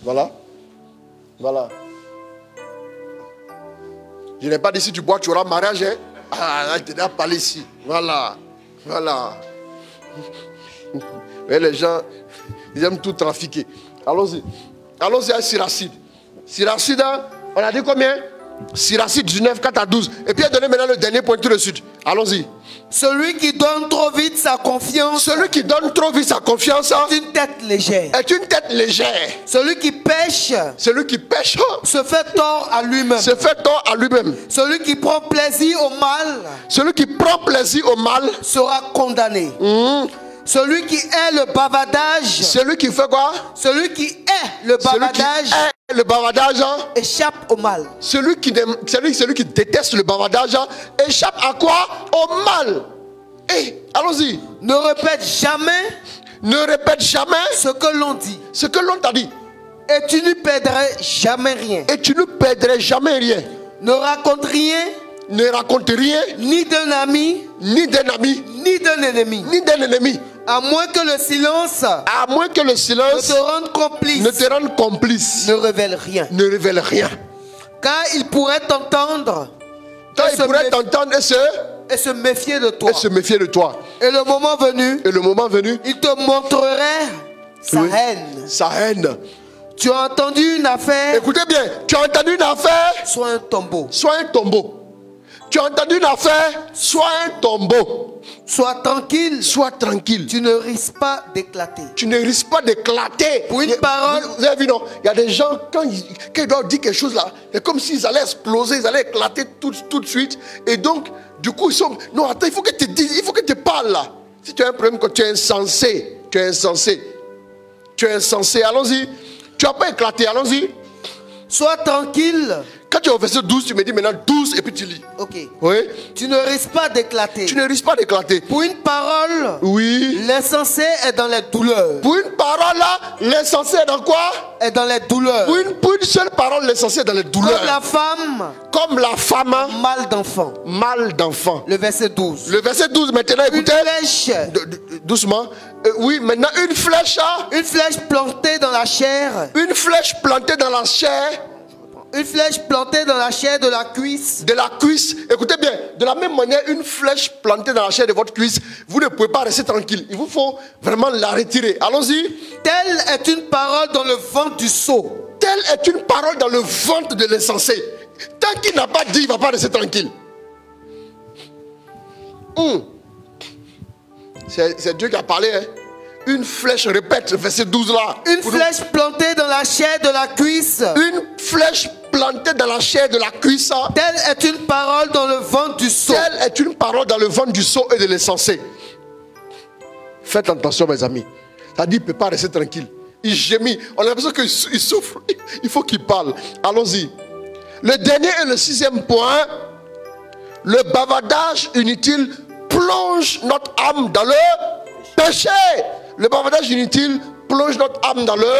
Voilà. Voilà. Je n'ai pas dit si tu bois, tu auras mariage. Hein? Ah, je t'ai déjà parlé ici. Voilà. Voilà. Et les gens, ils aiment tout trafiquer. Allons-y. Allons-y à Siracide. Siracide, on a dit combien? Siracide 19, 4 à 12. Et puis, donnez maintenant le dernier point tout de suite. Allons-y. Celui qui donne trop vite sa confiance. Celui qui donne trop vite sa confiance est une tête légère. Est une tête légère. Celui qui pêche. Celui qui pêche se fait tort à lui-même. Se fait tort à lui-même. Celui qui prend plaisir au mal. Celui qui prend plaisir au mal sera condamné. Celui qui hait le bavardage. Celui qui fait quoi? Celui qui hait le bavardage. Le bavardage échappe au mal. Celui qui déteste le bavardage échappe à quoi? Au mal. Hey, allons-y. Ne répète jamais. Ne répète jamais ce que l'on dit. Ce que l'on t'a dit. Et tu ne perdrais jamais rien. Et tu ne perdrais jamais rien. Ne raconte rien. Ne raconte rien. Ni d'un ami. Ni d'un ami. Ni d'un ennemi. Ni d'un ennemi. À moins que le silence. À moins que le silence. Ne te rende complice. Ne te rende complice. Ne révèle rien. Ne révèle rien. Car il pourrait t'entendre. Car il pourrait t'entendre et se méfier de toi. Et se méfier de toi. Et le moment venu. Et le moment venu. Il te montrerait sa haine. Sa haine. Tu as entendu une affaire. Écoutez bien. Tu as entendu une affaire. Sois un tombeau. Sois un tombeau. Tu as entendu une affaire. Sois un tombeau. Sois tranquille. Sois tranquille. Tu ne risques pas d'éclater. Tu ne risques pas d'éclater. Pour une parole. Vous avez vu, non? Il y a des gens, quand ils doivent dire quelque chose là, c'est comme s'ils allaient exploser, ils allaient éclater tout de suite. Et donc, du coup, ils sont. Non, attends, il faut que tu dises, il faut que tu parles là. Si tu as un problème, que tu es insensé. Tu es insensé. Tu es insensé. Allons-y. Tu n'as pas éclaté. Allons-y. Sois tranquille. Quand tu es au verset 12, tu me dis maintenant 12 et puis tu lis. Ok. Oui. Tu ne risques pas d'éclater. Tu ne risques pas d'éclater. Pour une parole. Oui. L'insensé est dans les douleurs. Pour une parole là, l'insensé est dans quoi? Est dans les douleurs. Pour une seule parole, l'insensé est dans les douleurs. Comme la femme. Comme la femme. Mal d'enfant. Mal d'enfant. Le verset 12. Le verset 12 maintenant, écoutez. Une flèche. Doucement. Oui, maintenant une flèche. Une flèche plantée dans la chair. Une flèche plantée dans la chair. Une flèche plantée dans la chair de la cuisse. De la cuisse. Écoutez bien, de la même manière, une flèche plantée dans la chair de votre cuisse, vous ne pouvez pas rester tranquille. Il vous faut vraiment la retirer. Allons-y. Telle est une parole dans le ventre du sot. Telle est une parole dans le ventre de l'insensé. Tant qu'il n'a pas dit, il ne va pas rester tranquille. C'est Dieu qui a parlé. Hein. Une flèche, répète, verset 12 là. Une flèche plantée dans la chair de la cuisse. Une flèche plantée dans la chair de la cuisse. Telle est une parole dans le ventre du sot. Telle est une parole dans le ventre du sot et de l'insensé. Faites attention mes amis. Ça dit, il ne peut pas rester tranquille. Il gémit. On a l'impression qu'il souffre. Il faut qu'il parle. Allons-y. Le dernier et le 6e point. Le bavardage inutile plonge notre âme dans le péché. Le bavardage inutile plonge notre âme dans le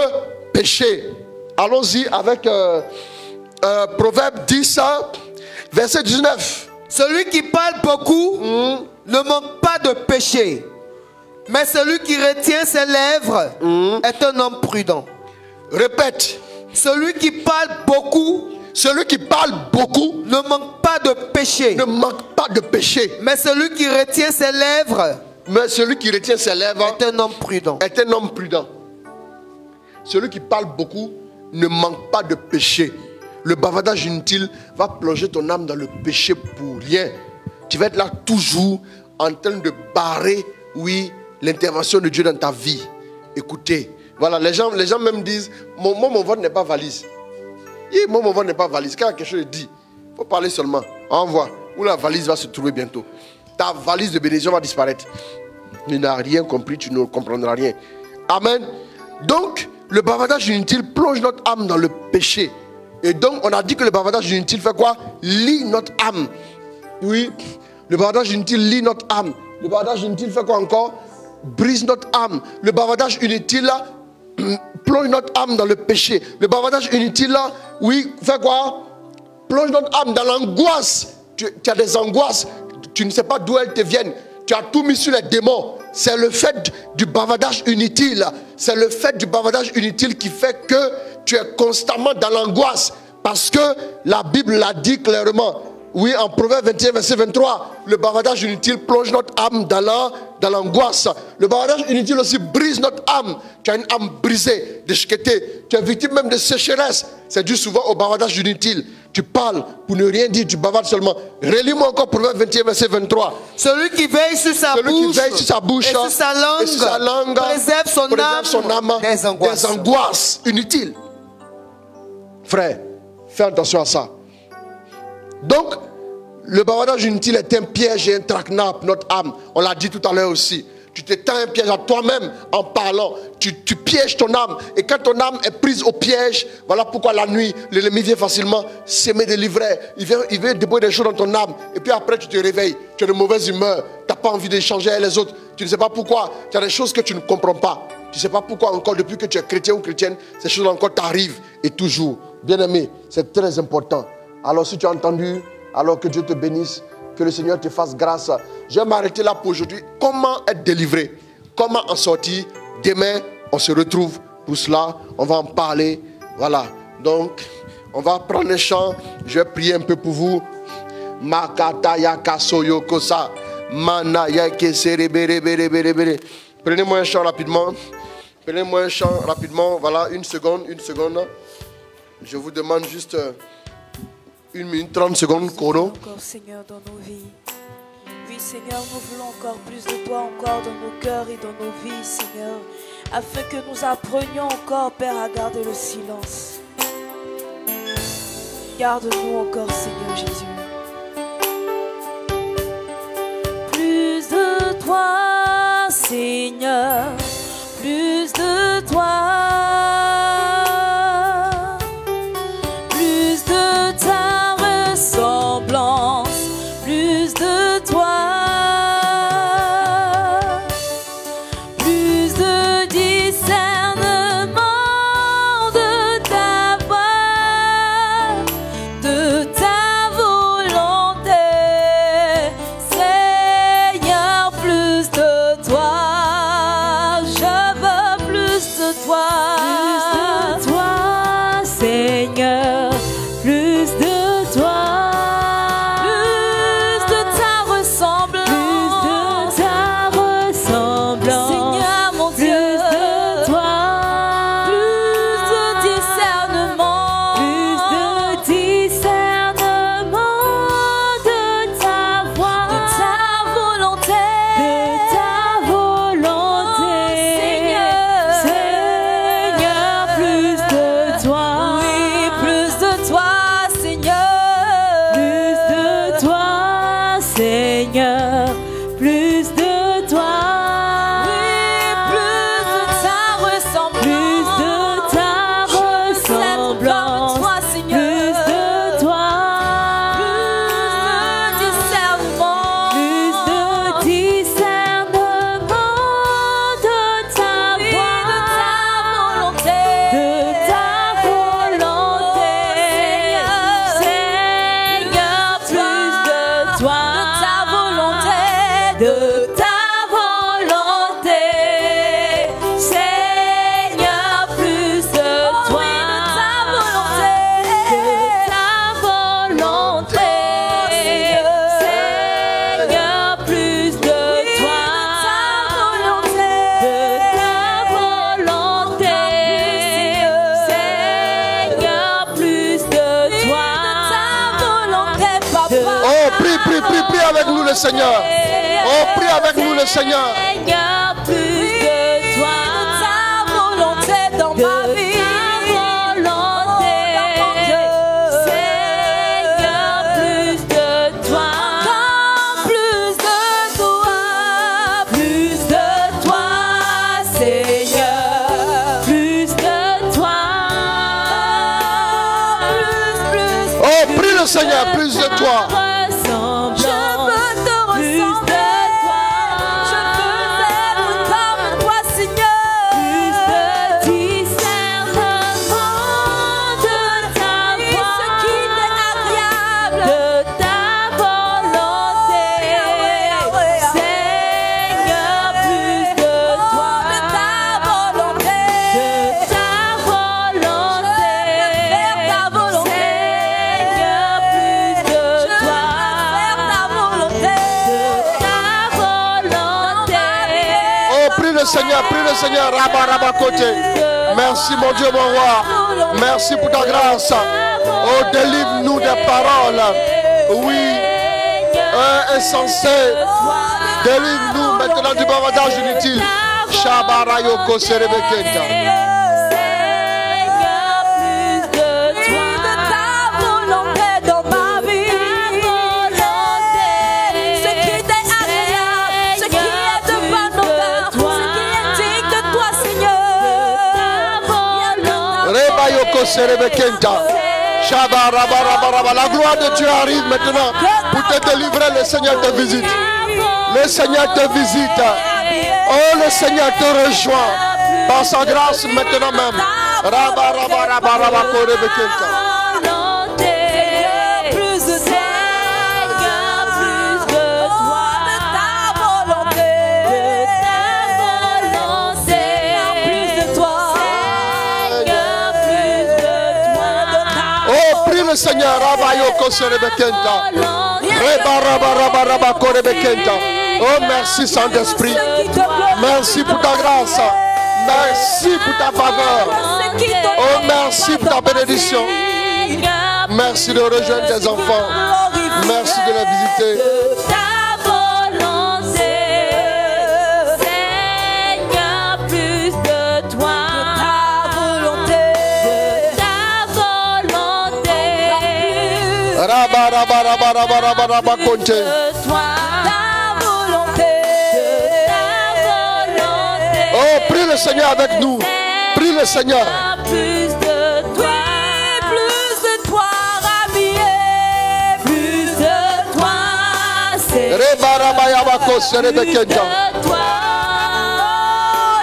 péché. Allons-y avec Proverbe 10, verset 19. Celui qui parle beaucoup ne manque pas de péché. Mais celui qui retient ses lèvres est un homme prudent. Répète. Celui qui parle beaucoup. Celui qui parle beaucoup ne manque pas de péché. Ne manque pas de péché. Mais celui qui retient ses lèvres. Mais celui qui retient ses lèvres est un homme prudent. Est un homme prudent. Celui qui parle beaucoup ne manque pas de péché. Le bavardage inutile va plonger ton âme dans le péché pour rien. Tu vas être là toujours en train de barrer, oui, l'intervention de Dieu dans ta vie. Écoutez, voilà, les gens même disent, mon ventre n'est pas valise. Mon ventre n'est pas valise. Quand quelque chose est dit, il faut parler seulement. Envoie. Où la valise va se trouver bientôt. Ta valise de bénédiction va disparaître. Tu n'as rien compris, tu ne comprendras rien. Amen. Donc, le bavardage inutile plonge notre âme dans le péché. Et donc, on a dit que le bavardage inutile fait quoi? Lie notre âme. Oui, le bavardage inutile lie notre âme. Le bavardage inutile fait quoi encore? Brise notre âme. Le bavardage inutile là, plonge notre âme dans le péché. Le bavardage inutile là, oui, fait quoi? Plonge notre âme dans l'angoisse. Tu as des angoisses, tu ne sais pas d'où elles te viennent. Tu as tout mis sur les démons. C'est le fait du bavardage inutile. C'est le fait du bavardage inutile qui fait que tu es constamment dans l'angoisse. Parce que la Bible l'a dit clairement. Oui, en Proverbe 21, verset 23, le bavardage inutile plonge notre âme dans l'angoisse. Le bavardage inutile aussi brise notre âme. Tu as une âme brisée, déchiquetée. Tu es victime même de sécheresse. C'est dû souvent au bavardage inutile. Tu parles pour ne rien dire, tu bavardes seulement. Relis-moi encore Proverbe 21, verset 23. Celui qui veille sur sa bouche et sur sa langue préserve son âme des angoisses inutiles. Frère, fais attention à ça. Donc, le bavardage inutile est un piège et un traquenard pour notre âme. On l'a dit tout à l'heure aussi. Tu t'étends un piège à toi-même en parlant. Tu pièges ton âme. Et quand ton âme est prise au piège, voilà pourquoi la nuit, l'ennemi vient facilement s'aimer des livrets. Il vient déposer des choses dans ton âme. Et puis après, tu te réveilles. Tu es de mauvaise humeur. Tu n'as pas envie d'échanger avec les autres. Tu ne sais pas pourquoi. Tu as des choses que tu ne comprends pas. Tu ne sais pas pourquoi encore, depuis que tu es chrétien ou chrétienne, ces choses encore t'arrivent. Et toujours. Bien-aimé, c'est très important. Alors si tu as entendu, alors que Dieu te bénisse, que le Seigneur te fasse grâce. Je vais m'arrêter là pour aujourd'hui. Comment être délivré? Comment en sortir? Demain, on se retrouve pour cela. On va en parler. Voilà. Donc, on va prendre les chants. Je vais prier un peu pour vous. Makataya kasoyo kosa. Manaya keserebereberebere. Prenez-moi un chant rapidement. Prenez-moi un chant rapidement. Voilà, une seconde. Je vous demande juste 1 minute 30 secondes, chrono. Encore, Seigneur, dans nos vies. Oui, Seigneur, nous voulons encore plus de toi, encore dans nos cœurs et dans nos vies, Seigneur, afin que nous apprenions encore, Père, à garder le silence. Garde-nous encore, Seigneur Jésus. Plus de toi, Seigneur, plus de toi. Prie avec nous le Seigneur. Oh, prie avec nous le Seigneur. Seigneur, plus de toi, ta volonté dans ma vie. Seigneur, plus de toi, encore plus de toi, plus de toi, Seigneur, plus de toi, plus. Oh, prie le Seigneur, plus de toi. Seigneur, plus de toi. Seigneur, prie le Seigneur. Rabba, rabba, côté. Merci mon Dieu, mon roi. Merci pour ta grâce. Oh, délivre-nous des paroles. Oui, insensé. Délivre-nous maintenant du bavardage inutile. Shabarayoko Serebekenta. La gloire de Dieu arrive maintenant pour te délivrer. Le Seigneur te visite. Le Seigneur te visite. Oh, le Seigneur te rejoint par sa grâce maintenant même. Le Seigneur, oh, merci Saint-Esprit. Merci pour ta grâce. Merci pour ta faveur. Oh, merci pour ta bénédiction. Merci de rejoindre tes enfants. Merci de les visiter. Oh, prie le Seigneur avec nous. Prie le Seigneur. Plus de toi, rhabillé. Plus de toi, c'est de toi.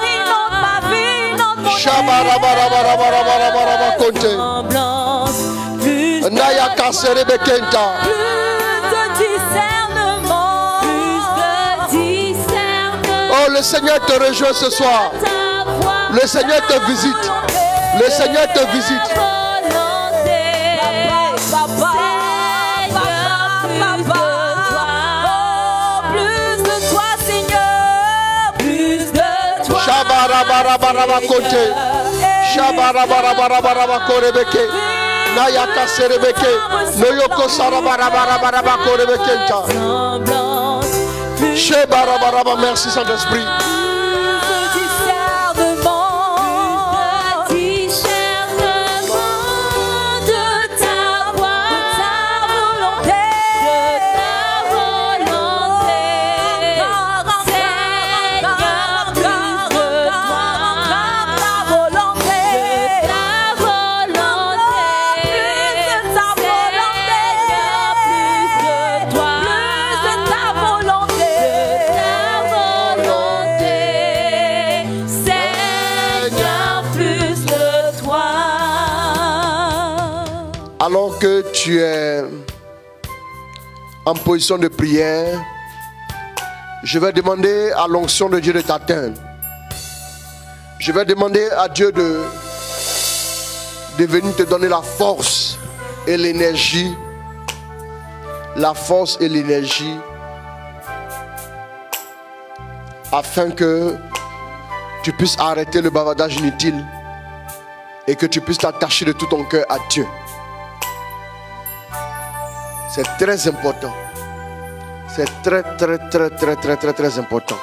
Inonde ma vie, inonde mon semblance. Naya Kasere Bekenta. Plus de discernement. Plus de discernement. Oh, le Seigneur te rejoint ce soir. Le Seigneur te visite. Le Seigneur te visite. Plus de toi, Seigneur. Plus de toi. Shabarabarabara Kote. Shabarabarabara Korebeke. Naya Kaserebeke, Noyoko Sarabarabarabara Korebekenta. Shebarabaraba, merci Saint-Esprit. Alors que tu es en position de prière, je vais demander à l'onction de Dieu de t'atteindre. Je vais demander à Dieu de venir te donner la force et l'énergie. La force et l'énergie afin que tu puisses arrêter le bavardage inutile et que tu puisses t'attacher de tout ton cœur à Dieu. C'est très important. C'est très important.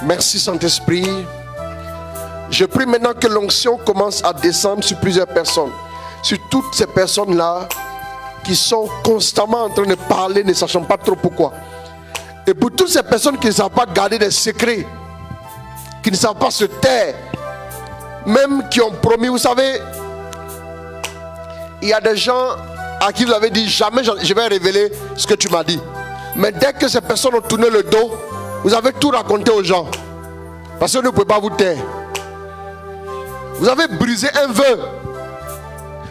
Merci Saint-Esprit. Je prie maintenant que l'onction commence à descendre sur plusieurs personnes. Sur toutes ces personnes-là qui sont constamment en train de parler, ne sachant pas trop pourquoi. Et pour toutes ces personnes qui ne savent pas garder des secrets, qui ne savent pas se taire, même qui ont promis, vous savez, il y a des gens à qui vous avez dit jamais je vais révéler ce que tu m'as dit. Mais dès que ces personnes ont tourné le dos, vous avez tout raconté aux gens. Parce que vous ne pouvez pas vous taire. Vous avez brisé un vœu.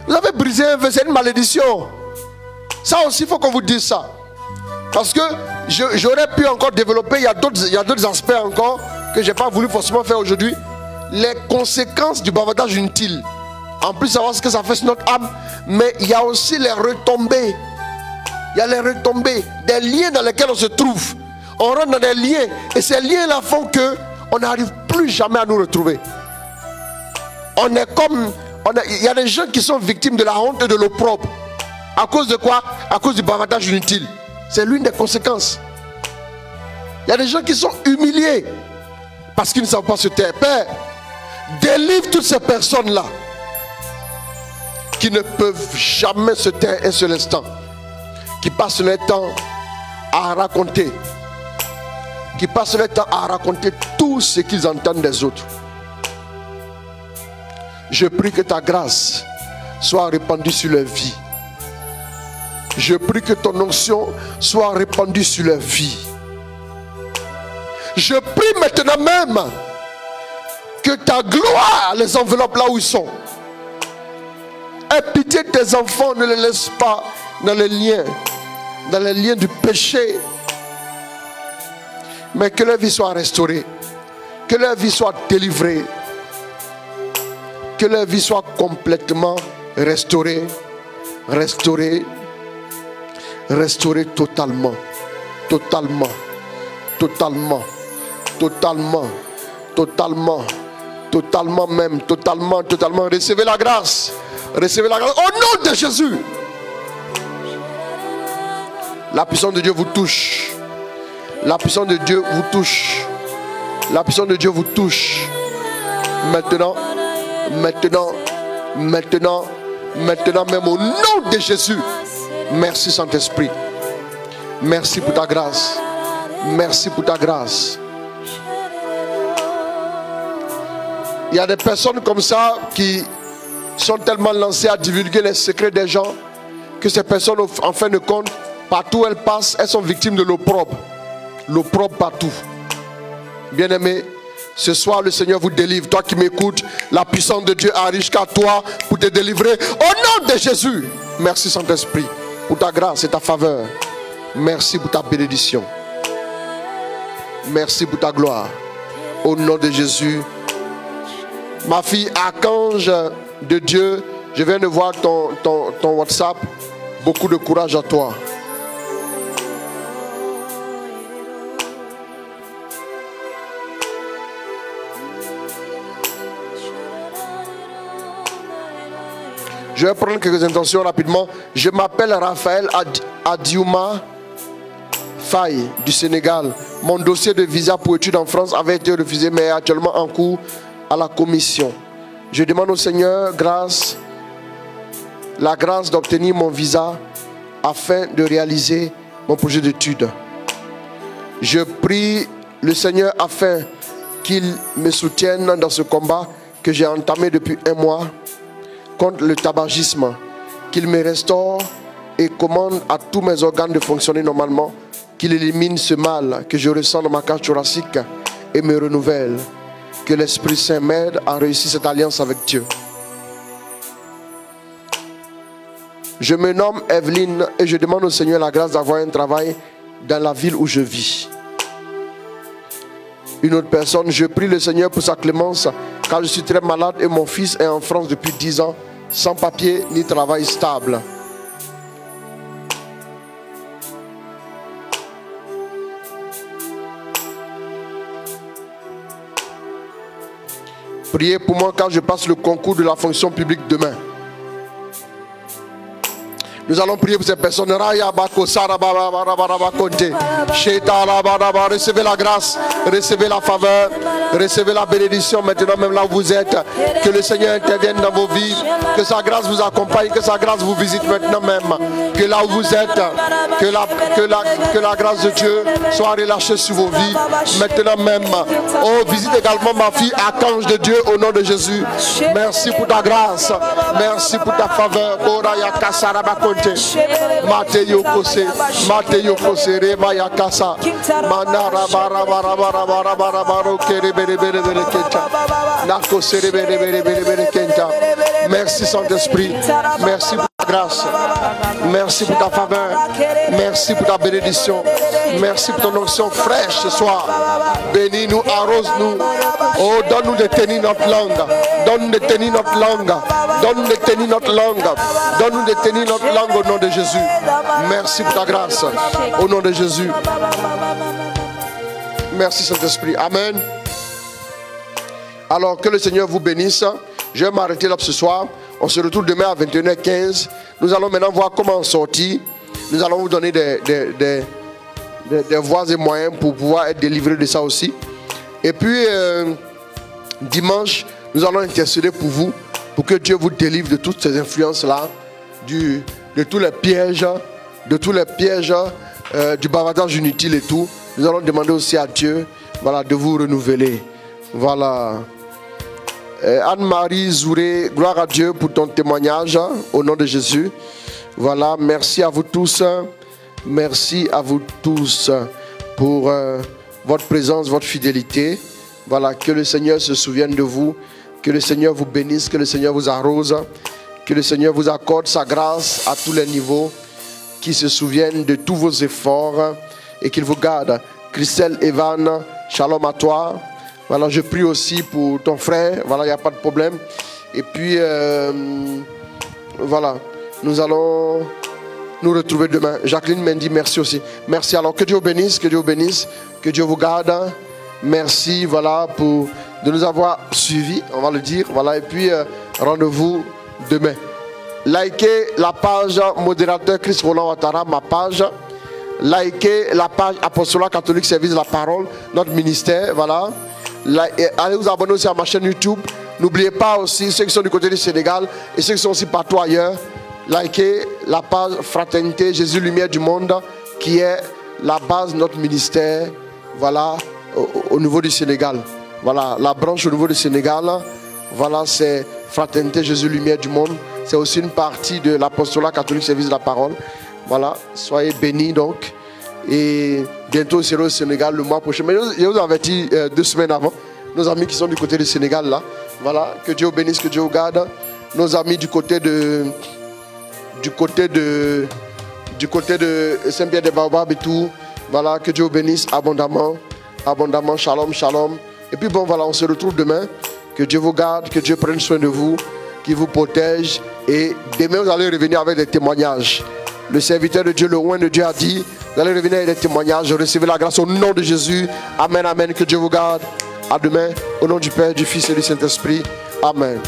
Vous avez brisé un vœu, c'est une malédiction. Ça aussi, il faut qu'on vous dise ça. Parce que j'aurais pu encore développer, il y a d'autres aspects encore que je n'ai pas voulu forcément faire aujourd'hui. Les conséquences du bavardage inutile. En plus, savoir ce que ça fait sur notre âme. Mais il y a aussi les retombées. Il y a les retombées des liens dans lesquels on se trouve. On rentre dans des liens. Et ces liens-là font qu'on n'arrive plus jamais à nous retrouver. On est comme... Il y a des gens qui sont victimes de la honte et de l'opprobre. À cause de quoi? À cause du bavardage inutile. C'est l'une des conséquences. Il y a des gens qui sont humiliés parce qu'ils ne savent pas se taire. Père, délivre toutes ces personnes-là qui ne peuvent jamais se taire un seul instant, qui passent leur temps à raconter, tout ce qu'ils entendent des autres. Je prie que ta grâce soit répandue sur leur vie. Je prie que ton onction soit répandue sur leur vie. Je prie maintenant même que ta gloire les enveloppe là où ils sont. Aie pitié de tes enfants, ne les laisse pas dans les liens du péché. Mais que leur vie soit restaurée, que leur vie soit délivrée, que leur vie soit complètement restaurée, restaurée totalement, totalement, totalement, totalement, totalement, totalement même, totalement, totalement. Recevez la grâce. Recevez la grâce au nom de Jésus. La puissance de Dieu vous touche. La puissance de Dieu vous touche. La puissance de Dieu vous touche. Maintenant, maintenant, maintenant, maintenant même au nom de Jésus. Merci Saint-Esprit. Merci pour ta grâce. Merci pour ta grâce. Il y a des personnes comme ça qui sont tellement lancées à divulguer les secrets des gens que ces personnes, en fin de compte, partout où elles passent, elles sont victimes de l'opprobre. L'opprobre partout. Bien-aimé, ce soir le Seigneur vous délivre. Toi qui m'écoutes, la puissance de Dieu arrive jusqu'à toi pour te délivrer. Au nom de Jésus. Merci Saint-Esprit pour ta grâce et ta faveur. Merci pour ta bénédiction. Merci pour ta gloire. Au nom de Jésus. Ma fille, archange de Dieu, je viens de voir ton WhatsApp. Beaucoup de courage à toi. Je vais prendre quelques intentions rapidement. Je m'appelle Raphaël Adiouma Faye du Sénégal. Mon dossier de visa pour études en France avait été refusé mais est actuellement en cours à la commission. Je demande au Seigneur la grâce d'obtenir mon visa afin de réaliser mon projet d'études. Je prie le Seigneur afin qu'il me soutienne dans ce combat que j'ai entamé depuis 1 mois contre le tabagisme, qu'il me restaure et commande à tous mes organes de fonctionner normalement, qu'il élimine ce mal que je ressens dans ma cage thoracique et me renouvelle. Que l'Esprit Saint m'aide à réussir cette alliance avec Dieu. Je me nomme Evelyne et je demande au Seigneur la grâce d'avoir un travail dans la ville où je vis. Une autre personne, je prie le Seigneur pour sa clémence car je suis très malade et mon fils est en France depuis 10 ans sans papier ni travail stable. Priez pour moi quand je passe le concours de la fonction publique demain. Nous allons prier pour ces personnes. Recevez la grâce, recevez la faveur, recevez la bénédiction maintenant même là où vous êtes. Que le Seigneur intervienne dans vos vies, que sa grâce vous accompagne, que sa grâce vous visite maintenant même. Que là où vous êtes, que la grâce de Dieu soit relâchée sur vos vies maintenant même. Oh, visite également ma fille, archange de Dieu au nom de Jésus. Merci pour ta grâce, merci pour ta faveur. Mateyo Kose, Reba Yakasa, Manara Bara Bara Bara Bara Bara Bara Kere Bere Bere Bere Kenta, Nako Sere Bere Bere Bere Bere Kenta. Merci Saint-Esprit, merci pour ta grâce, merci pour ta faveur, merci pour ta bénédiction, merci pour ton onction fraîche ce soir. Bénis-nous, arrose-nous, oh donne-nous de tenir notre langue, donne-nous de tenir notre langue, donne-nous de tenir notre langue, donne-nous de tenir notre langue au nom de Jésus. Merci pour ta grâce. Au nom de Jésus. Merci Saint-Esprit. Amen. Alors que le Seigneur vous bénisse. Je vais m'arrêter là ce soir. On se retrouve demain à 21h15. Nous allons maintenant voir comment sortir. Nous allons vous donner des voies et moyens pour pouvoir être délivrés de ça aussi. Et puis, dimanche, nous allons intercéder pour vous, pour que Dieu vous délivre de toutes ces influences-là, de tous les pièges, du bavardage inutile et tout. Nous allons demander aussi à Dieu, voilà, de vous renouveler. Voilà. Anne-Marie Zouré, gloire à Dieu pour ton témoignage, au nom de Jésus. Voilà, merci à vous tous. Merci à vous tous pour votre présence, votre fidélité. Voilà, que le Seigneur se souvienne de vous, que le Seigneur vous bénisse, que le Seigneur vous arrose, que le Seigneur vous accorde sa grâce à tous les niveaux, qu'il se souvienne de tous vos efforts et qu'il vous garde. Christelle Evan, shalom à toi. Voilà, je prie aussi pour ton frère. Voilà, il n'y a pas de problème. Et puis, voilà, nous allons nous retrouver demain. Jacqueline Mendy, merci aussi. Merci. Alors, que Dieu vous bénisse, que Dieu vous bénisse, que Dieu vous garde. Merci, voilà, de nous avoir suivis, on va le dire. Voilà, et puis, rendez-vous demain. Likez la page modérateur Chris Roland Ouattara, ma page. Likez la page Apostolat Catholique Service de la Parole, notre ministère, voilà. Allez vous abonner aussi à ma chaîne YouTube. N'oubliez pas aussi ceux qui sont du côté du Sénégal et ceux qui sont aussi partout ailleurs. Likez la page Fraternité Jésus Lumière du Monde, qui est la base de notre ministère, voilà, au niveau du Sénégal. Voilà, la branche au niveau du Sénégal, voilà, c'est Fraternité Jésus Lumière du Monde. C'est aussi une partie de l'Apostolat Catholique Service de la Parole. Voilà, soyez bénis donc. Et bientôt, c'est au Sénégal le mois prochain. Mais je vous avertis 2 semaines avant. Nos amis qui sont du côté du Sénégal, là. Voilà, que Dieu vous bénisse, que Dieu vous garde. Nos amis du côté de Saint-Pierre des Baobabs et tout. Voilà, que Dieu vous bénisse abondamment. Abondamment, shalom, shalom. Et puis bon, voilà, on se retrouve demain. Que Dieu vous garde, que Dieu prenne soin de vous, qu'il vous protège. Et demain, vous allez revenir avec des témoignages. Le serviteur de Dieu, le roi de Dieu a dit, vous allez revenir avec des témoignages. Recevez la grâce au nom de Jésus. Amen, amen. Que Dieu vous garde. À demain. Au nom du Père, du Fils et du Saint-Esprit. Amen.